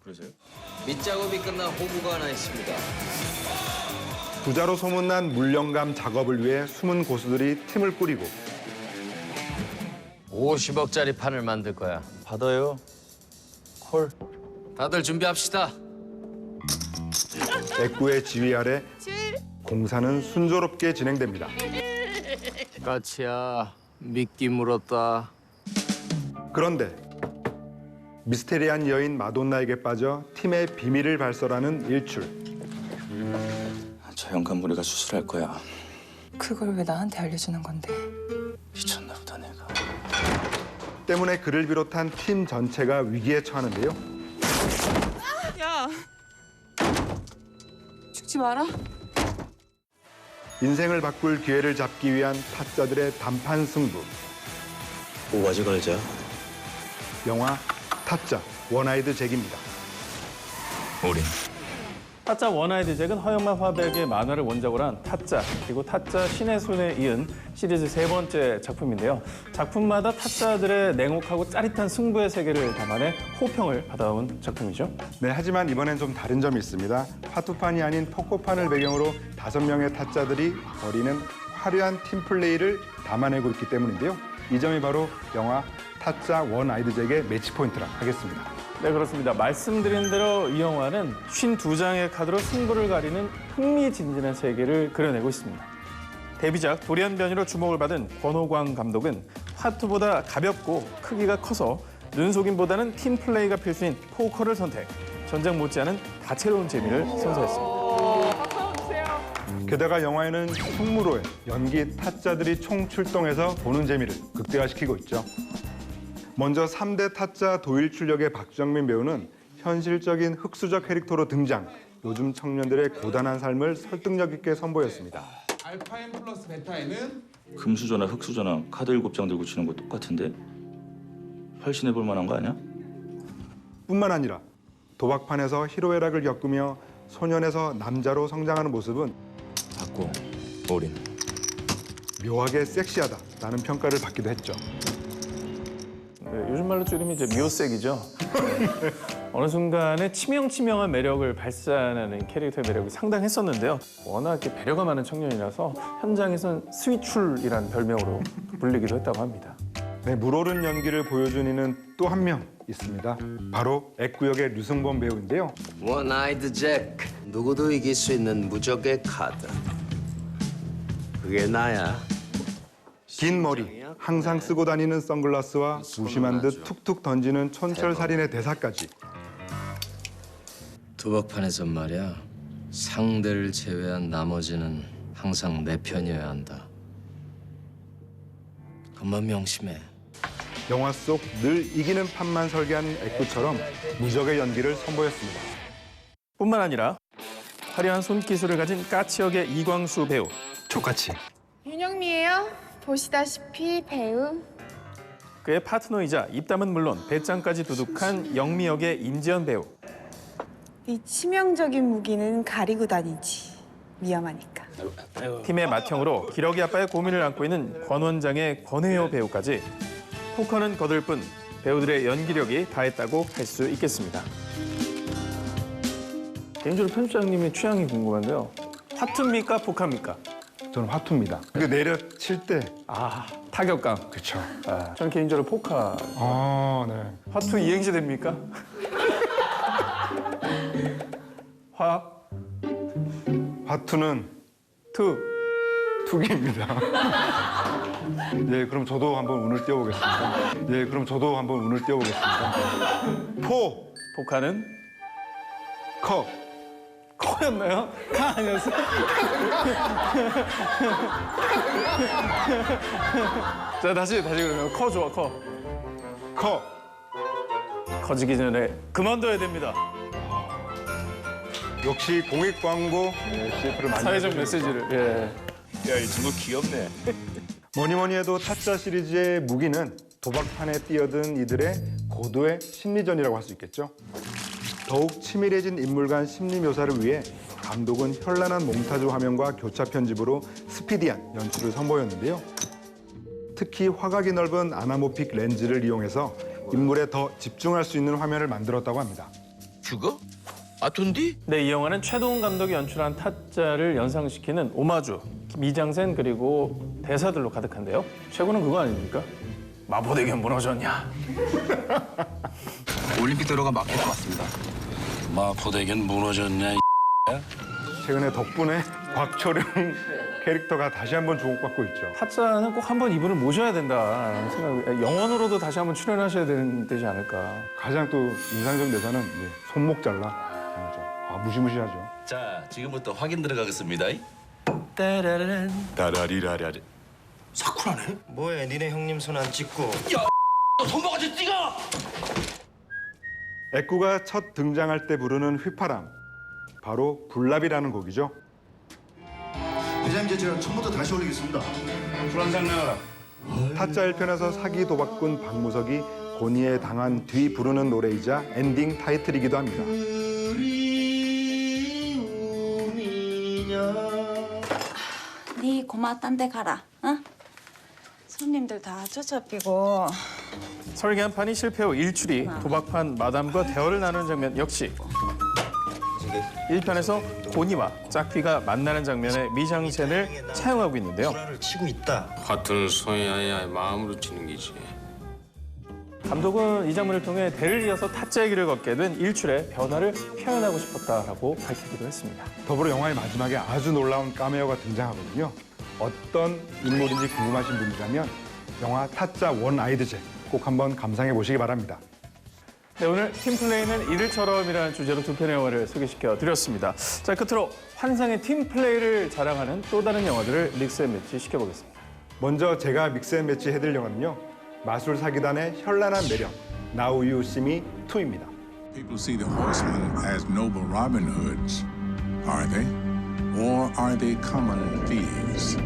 그러세요? 밑작업이 끝나 호구가 하나 있습니다. 부자로 소문난 물령감 작업을 위해 숨은 고수들이 팀을 꾸리고 50억짜리 판을 만들 거야. 받아요. 콜. 다들 준비합시다. 애꾸의 지휘 아래 공사는 순조롭게 진행됩니다. 까치야, 미끼 물었다. 그런데 미스테리한 여인 마돈나에게 빠져 팀의 비밀을 발설하는 일출. 저 영감무리가 수술할 거야. 그걸 왜 나한테 알려주는 건데? 미쳤나 보다 내가. 때문에 그를 비롯한 팀 전체가 위기에 처하는데요. 야! 죽지 마라. 인생을 바꿀 기회를 잡기 위한 타짜들의 단판 승부. 오바지 걸자. 영화 타짜 원아이드 잭입니다. 우린 타짜 원아이드 잭은 허영만 화백의 만화를 원작으로 한 타짜, 그리고 타짜 신의 손에 이은 시리즈 3번째 작품인데요. 작품마다 타짜들의 냉혹하고 짜릿한 승부의 세계를 담아내 호평을 받아온 작품이죠. 네, 하지만 이번엔 좀 다른 점이 있습니다. 화투판이 아닌 포커판을 배경으로 5명의 타짜들이 벌이는 화려한 팀플레이를 담아내고 있기 때문인데요. 이 점이 바로 영화 타짜 원아이드 잭의 매치 포인트라 하겠습니다. 네, 그렇습니다. 말씀드린 대로 이 영화는 52장의 카드로 승부를 가리는 흥미진진한 세계를 그려내고 있습니다. 데뷔작 도리안 변이로 주목을 받은 권호광 감독은 화투보다 가볍고 크기가 커서 눈속임보다는 팀플레이가 필수인 포커를 선택, 전작 못지않은 다채로운 재미를 선사했습니다. 게다가 영화에는 충무로의 연기 타짜들이 총출동해서 보는 재미를 극대화시키고 있죠. 먼저 3대 타짜 도일 출력의 박정민 배우는 현실적인 흑수저 캐릭터로 등장, 요즘 청년들의 고단한 삶을 설득력 있게 선보였습니다. 알파인 플러스 베타에는 금수저나 흑수저나 카드 7장 들고 치는 거 똑같은데? 훨씬 해볼 만한 거 아니야? 뿐만 아니라 도박판에서 희로애락을 겪으며 소년에서 남자로 성장하는 모습은 받고 올인. 묘하게 섹시하다라는 평가를 받기도 했죠. 네, 요즘 말로 줄이면 이제 묘색이죠. 네. 어느 순간에 치명치명한 매력을 발산하는 캐릭터의 매력이 상당했었는데요. 워낙 이렇게 배려가 많은 청년이라서 현장에선 스위출이라는 별명으로 불리기도 했다고 합니다. 네, 물오른 연기를 보여준 이는 또 한 명 있습니다. 바로 애꾸 역의 류승범 배우인데요. 원아이드 잭. 누구도 이길 수 있는 무적의 카드. 그게 나야. 긴 머리, 항상 쓰고 다니는 선글라스와 무심한 듯 툭툭 던지는 촌철살인의 대사까지. 도박판에선 말이야. 상대를 제외한 나머지는 항상 내 편이어야 한다. 그것만 명심해. 영화 속 늘 이기는 판만 설계한 애꾸처럼 무적의 연기를 선보였습니다. 뿐만 아니라 화려한 손기술을 가진 까치 역의 이광수 배우. 족같이. 윤영미예요. 보시다시피 배우. 그의 파트너이자 입담은 물론 배짱까지 두둑한 영미 역의 임지연 배우. 네 치명적인 무기는 가리고 다니지. 위험하니까. 팀의 맏형으로 기러기 아빠의 고민을 안고 있는 권 원장의 권혜요 배우까지 포커는 거들 뿐 배우들의 연기력이 다했다고 할 수 있겠습니다. 개인적으로 편집장님의 취향이 궁금한데요. 화투입니까? 포카입니까? 저는 화투입니다. 그 내려칠 때 타격감. 그렇죠. 저는 개인적으로 포카. 네. 화투 이행시 됩니까? 화투는 투기입니다. 네, 그럼 저도 한번 운을 띄워보겠습니다. 네, 그럼 저도 한번 운을 띄워보겠습니다. 포카는 커. 커였나요? 카 아니었어요? 자, 다시 그러면 커 좋아, 커. 커. 커지기 전에 그만둬야 됩니다. 역시 공익 광고 CF를 많이 사회적 해주고 메시지를. 예. 야, 이 친구 귀엽네. 뭐니 해도 타짜 시리즈의 무기는 도박판에 뛰어든 이들의 고도의 심리전이라고 할 수 있겠죠. 더욱 치밀해진 인물 간 심리 묘사를 위해 감독은 현란한 몽타주 화면과 교차 편집으로 스피디한 연출을 선보였는데요. 특히 화각이 넓은 아나모픽 렌즈를 이용해서 인물에 더 집중할 수 있는 화면을 만들었다고 합니다. 죽어? 아톤디? 네, 이 영화는 최동훈 감독이 연출한 타짜를 연상시키는 오마주, 미장센 그리고 대사들로 가득한데요. 최고는 그거 아닙니까? 마포대교는 무너졌냐? 올림픽 도로가 막힐 것 같습니다. 마포대교는 무너졌냐? 최근에 덕분에 곽철용 캐릭터가 다시 한번 주목받고 있죠. 타짜는 꼭 한번 이분을 모셔야 된다라는 생각이 영원으로도 다시 한번 출연하셔야 되지 않을까. 가장 또 인상적 대사는 이제 손목 잘라. 무시무시하죠. 자, 지금부터 확인 들어가겠습니다. 따라란. 다라리라라리. 사쿠라네? 뭐해, 니네 형님 손 안 찍고. 야, 손목까지 찍어! 애꾸가 첫 등장할 때 부르는 휘파람. 바로 불납이라는 곡이죠. 회장님, 제가 처음부터 다시 올리겠습니다. 불안장 나가라. 타짜 1편에서 사기 도박꾼 박무석이 고니에 당한 뒤 부르는 노래이자 엔딩 타이틀이기도 합니다. 네 고마 딴 데 가라. 어? 손님들 다 쫓아삐고. 설계한 판이 실패 후 일출이 도박판 마담과 대화를 나누는 장면 역시 1편에서 고니와 짝피가 만나는 장면에 미장센을 차용하고 있는데요. 치고 있다. 같은 소야야 마음으로 치는 기지. 감독은 이 장면을 통해 대를 이어서 타짜의 길을 걷게 된 일출의 변화를 표현하고 싶었다라고 밝히기도 했습니다. 더불어 영화의 마지막에 아주 놀라운 카메오가 등장하거든요. 어떤 인물인지 궁금하신 분이라면 영화 타짜 원 아이드 잭 꼭 한번 감상해 보시기 바랍니다. 네, 오늘 팀플레이는 이들처럼이라는 주제로 두 편의 영화를 소개시켜 드렸습니다. 자, 끝으로 환상의 팀플레이를 자랑하는 또 다른 영화들을 믹스앤매치 시켜보겠습니다. 먼저 제가 믹스앤매치 해드릴 영화는요. 마술 사기단의 현란한 매력, Now You See Me 2입니다. People see the horsemen as noble Robin Hoods. Are they? Or are they common thieves?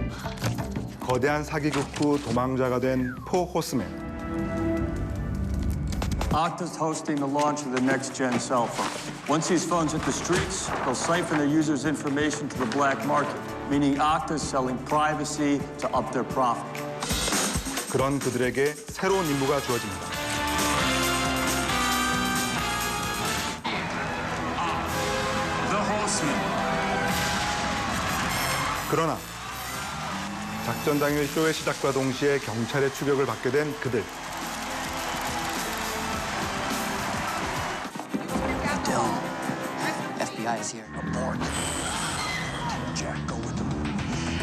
거대한 사기극 후 도망자가 된 포 호스맨. Okta's hosting the launch of the next-gen cell phone. Once these phones hit the streets, they'll siphon their users' information to the black market, meaning Okta's selling privacy to up their profit. 그런 그들에게 새로운 임무가 주어집니다. The Horseman. 그러나 작전 당일 쇼의 시작과 동시에 경찰의 추격을 받게 된 그들. FBI is here. Abort. Jack, go with them.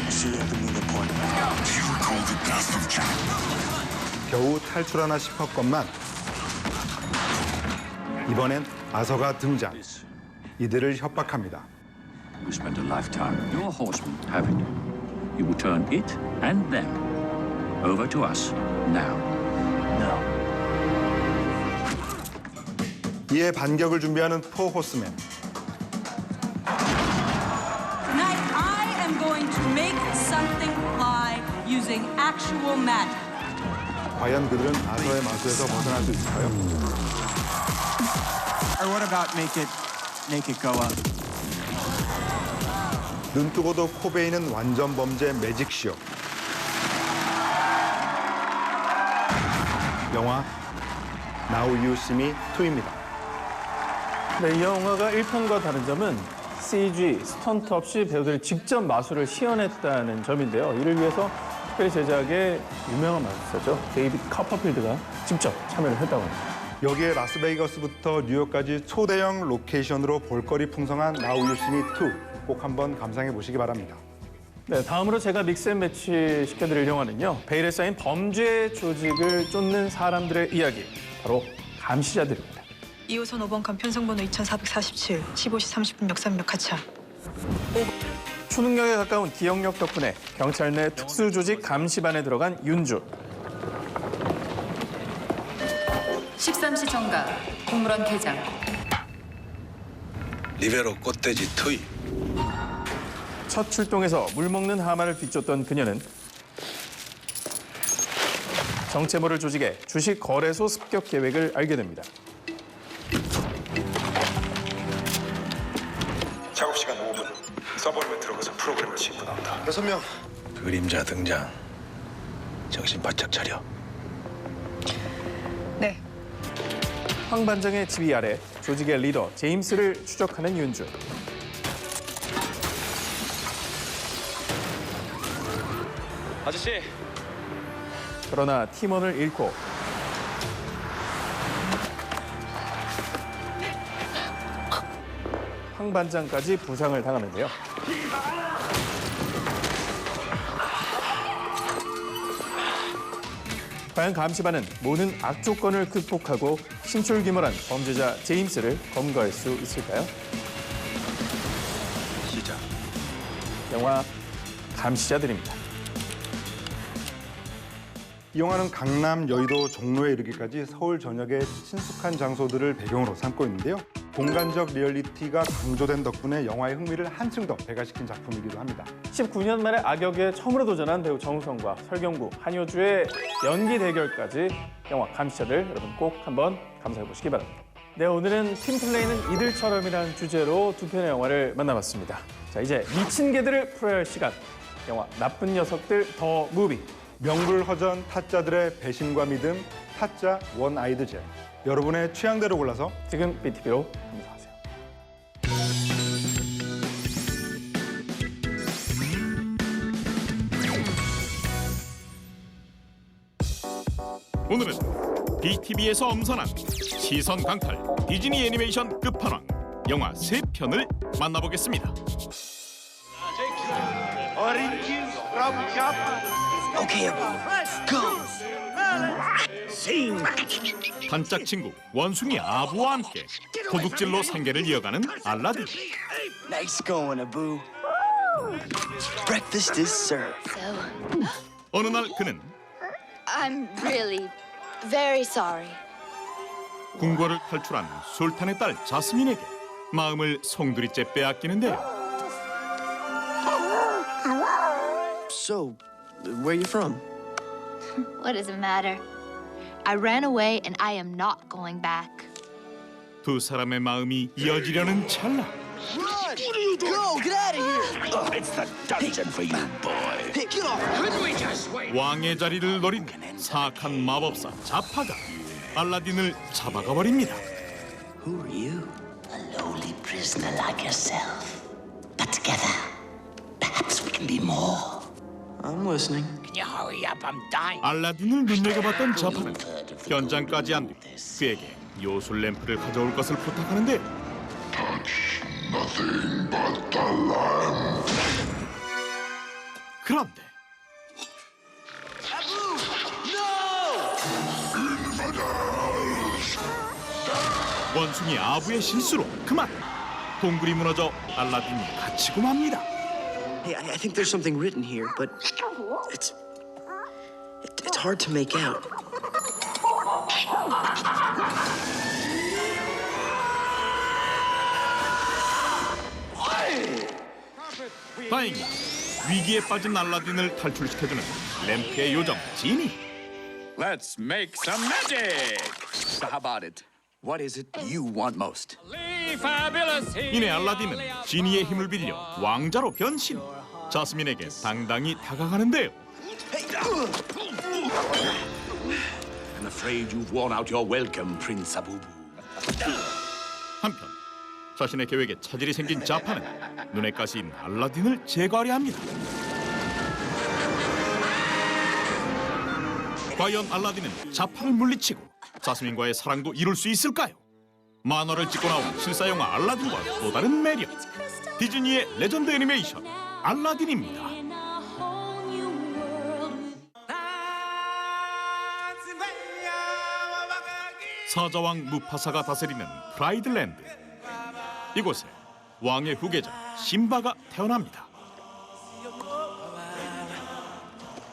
See you at the meeting point. Do you recall the death of Jack? 겨우 탈출하나 싶었건만 이번엔 아서가 등장. 이들을 협박합니다. You spent a lifetime with your horsemen, haven't you? You will turn it and them over to us now. No. 이에 반격을 준비하는 포 호스맨. Tonight, I am going to make something fly using actual magic. 과연 그들은 아서의 마수에서 벗어날 수 있을까요? Or what about make it go up? 눈 뜨고도 코 베이는 완전 범죄 매직쇼. 영화 Now You See Me 2입니다. 네, 이 영화가 1편과 다른 점은 CG, 스턴트 없이 배우들이 직접 마술을 시연했다는 점인데요. 이를 위해서 특별히 제작에 유명한 마술사죠. 데이비드 커퍼필드가 직접 참여를 했다고 합니다. 여기에 라스베이거스부터 뉴욕까지 초대형 로케이션으로 볼거리 풍성한 Now You See Me 2 꼭 한번 감상해 보시기 바랍니다. 네, 다음으로 제가 믹스앤매치 시켜드릴 영화는요. 베일에 쌓인 범죄 조직을 쫓는 사람들의 이야기, 바로 감시자들입니다. 2호선 5번 간 편성번호 2447, 15시 30분 역삼역 하차. 초능력에 가까운 기억력 덕분에 경찰 내 특수조직 감시반에 들어간 윤주. 13시 정각, 공무원 개장. 리베로 꽃돼지 투입. 첫 출동에서 물먹는 하마를 비쫓던 그녀는 정체모를 조직해 주식 거래소 습격 계획을 알게 됩니다. 작업 시간 5분. 서버룸에 들어가서 프로그램을 싣고 나온다. 6명. 그림자 등장. 정신 바짝 차려. 네. 황 반장의 지휘 아래 조직의 리더 제임스를 추적하는 윤준. 아저씨. 그러나 팀원을 잃고 황 반장까지 부상을 당하는데요. 과연 감시반은 모든 악조건을 극복하고 신출귀몰한 범죄자 제임스를 검거할 수 있을까요? 시작. 영화 감시자들입니다. 이 영화는 강남, 여의도, 종로에 이르기까지 서울 전역의 친숙한 장소들을 배경으로 삼고 있는데요. 공간적 리얼리티가 강조된 덕분에 영화의 흥미를 한층 더 배가시킨 작품이기도 합니다. 19년 만에 악역에 처음으로 도전한 배우 정우성과 설경구, 한효주의 연기 대결까지 영화 감시자들 여러분 꼭 한번 감상해 보시기 바랍니다. 네, 오늘은 팀플레이는 이들처럼이라는 주제로 두 편의 영화를 만나봤습니다. 자, 이제 미친 개들을 풀어야 할 시간. 영화 나쁜 녀석들 더 무비. 명불허전 타짜들의 배신과 믿음, 타짜 원 아이드 제. 여러분의 취향대로 골라서 지금 BTV로 감상하세요. 오늘은 BTV에서 엄선한 시선 강탈 디즈니 애니메이션 끝판왕 영화 3편을 만나보겠습니다. Okay, go. 단짝 친구 원숭이 아부와 함께 도둑질로 생계를 이어가는 알라딘. Nice going, Abu. Breakfast is served. 어느 날 그는 I'm really very sorry. 궁궐을 탈출한 술탄의 딸 자스민에게 마음을 송두리째 빼앗기는데요. So, where you from? What does it matter? I ran away and I am not going back. 두 사람의 마음이 이어지려는 찰나 Run! Go! Get out of here! It's the dungeon for you, boy. Get off! Couldn't we just wait? 왕의 자리를 노린 사악한 마법사 자파가 알라딘을 잡아가 버립니다. Who are you? A lowly prisoner like yourself. But together, perhaps we can be more. I'm listening. Can you hurry up? I'm dying. 알라딘을 눈여겨봤던 자파는 현장까지 안 뒤 그에게 요술 램프를 가져올 것을 부탁하는데 Nothing but the lamp. 그런데 원숭이 아부의 실수로 그만 동굴이 무너져 알라딘이 갇히고 맙니다. Hey, I think there's something written here, but it's hard to make out. 다행히 위기에 빠진 알라딘을 탈출시켜주는 램프의 요정 지니. Let's make some magic. So how about it? What is it you want most? 이내 알라딘은 지니의 힘을 빌려 왕자로 변신. 자스민에게 당당히 다가가는데요. I'm afraid you've worn out your welcome, Prince Abubu. 한편 자신의 계획에 차질이 생긴 자파는 눈에 가시인 알라딘을 제거하려 합니다. 과연 알라딘은 자파를 물리치고 자스민과의 사랑도 이룰 수 있을까요? 만화를 찍고 나온 실사영화 알라딘과 또 다른 매력. 디즈니의 레전드 애니메이션 알라딘입니다. 사자왕 무파사가 다스리는 프라이드랜드. 이곳에 왕의 후계자 심바가 태어납니다.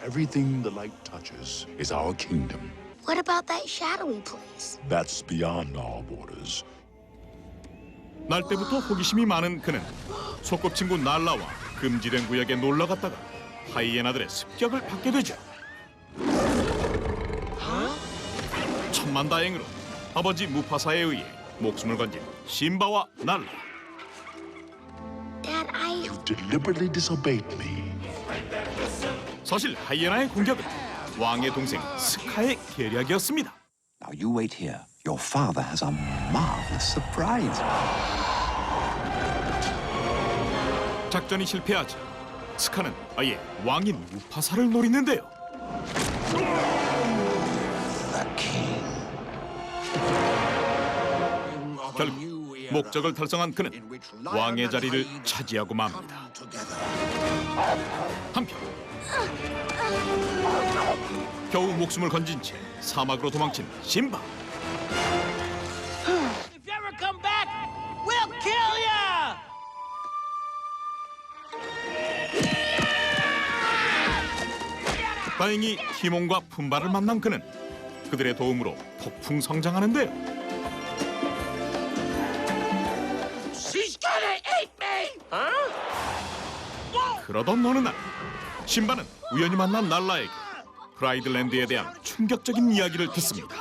Everything the light touches is our kingdom. What about that shadowy place? That's beyond our borders. 날 때부터 호기심이 많은 그는 소꿉친구 날라와 금지된 구역에 놀러 갔다가 하이에나들의 습격을 받게 되죠. 천만다행으로 아버지 무파사에 의해 목숨을 건진 심바와 날라. You deliberately disobeyed me. 사실 하이에나의 공격은 왕의 동생 스카의 계략이었습니다. Now you wait here. Your father has a marvelous surprise. 작전이 실패하자 스카는 아예 왕인 무파사를 노리는데요. 결국 목적을 달성한 그는 왕의 자리를 차지하고 맙니다. 한편 겨우 목숨을 건진 채 사막으로 도망친 심바. If you ever come back, we'll kill ya! 다행히 티몬과 푼바를 만난 그는 그들의 도움으로 폭풍 성장하는데요. She's gonna eat me! 그러던 어느 날 심바는 우연히 만난 날라에게 프라이드랜드에 대한 충격적인 이야기를 듣습니다.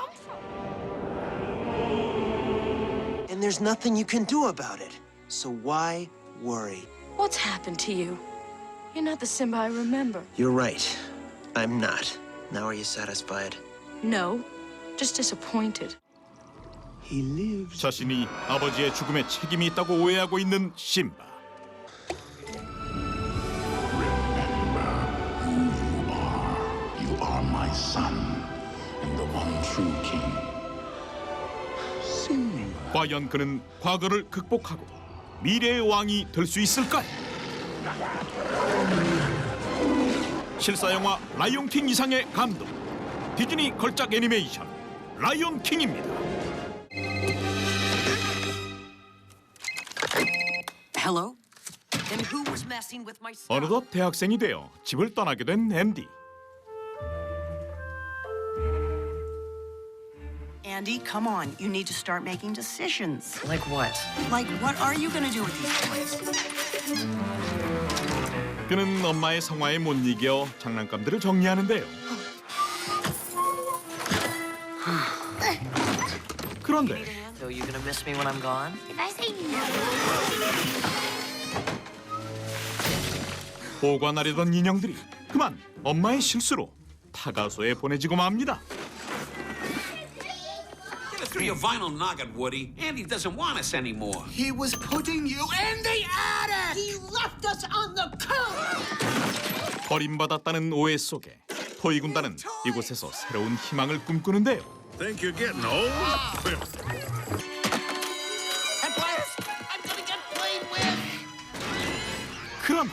And there's nothing you can do about it. So why worry? What's happened to you? You're not the Simba I remember. You're right. I'm not. Now are you satisfied? No, just disappointed. He lives. 자신이 아버지의 죽음에 책임이 있다고 오해하고 있는 심바. You are my son and the one true king. 과연 그는 과거를 극복하고 미래의 왕이 될 수 있을까요? 실사 영화 라이온킹 이상의 감동, 디즈니 걸작 애니메이션 라이온킹입니다. Hello? And who was messing with my son? 어느덧 대학생이 되어 집을 떠나게 된 앤디. Andy, come on. You need to start making decisions. Like what? Like, what are you going to do with these toys? 그는 엄마의 성화에 못 이겨 장난감들을 정리하는데요. 그런데 So you gonna miss me when I'm gone? If I say no. 보관하려던 인형들이 그만 엄마의 실수로 타가소에 보내지고 맙니다. Get it through your vinyl noggin, Woody. Andy doesn't want us anymore. He was putting you in the attic! He left us on the couch! 버림받았다는 오해 속에 토이 군단은 이곳에서 새로운 희망을 꿈꾸는데요. Think you're getting old? I'm gonna get played with! 그러나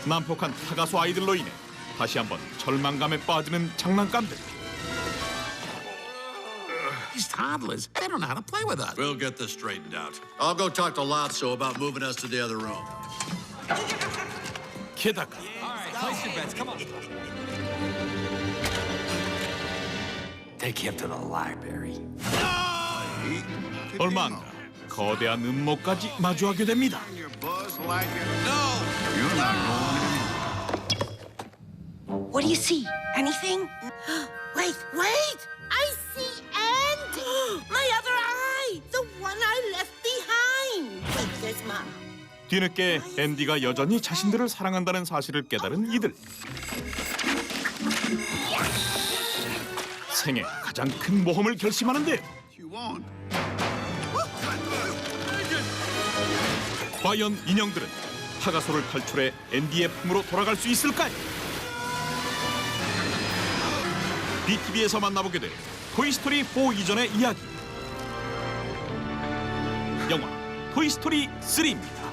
난폭한 타가소 아이들로 인해 다시 한번 절망감에 빠지는 장난감들. These toddlers, they don't know how to play with us. We'll get this straightened out. I'll go talk to Lotso about moving us to the other room. 게다가 Place your bets, come on. Take him to the library. 얼마 안 가 거대한 음모까지 마주하게 됩니다. What do you see? Anything? Wait! I see Andy! My other eye! The one I left behind! Wait, there's Mom. 뒤늦게 앤디가 여전히 자신들을 사랑한다는 사실을 깨달은 이들. 생애 가장 큰 모험을 결심하는데 과연 인형들은 타가소를 탈출해 앤디의 품으로 돌아갈 수 있을까요? BTV에서 만나보게 될 토이스토리 4 이전의 이야기. 영화 토이스토리 3입니다.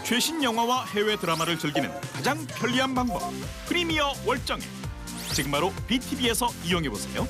최신 영화와 해외 드라마를 즐기는 가장 편리한 방법 프리미어 월정액. 지금 바로 BTV에서 이용해보세요.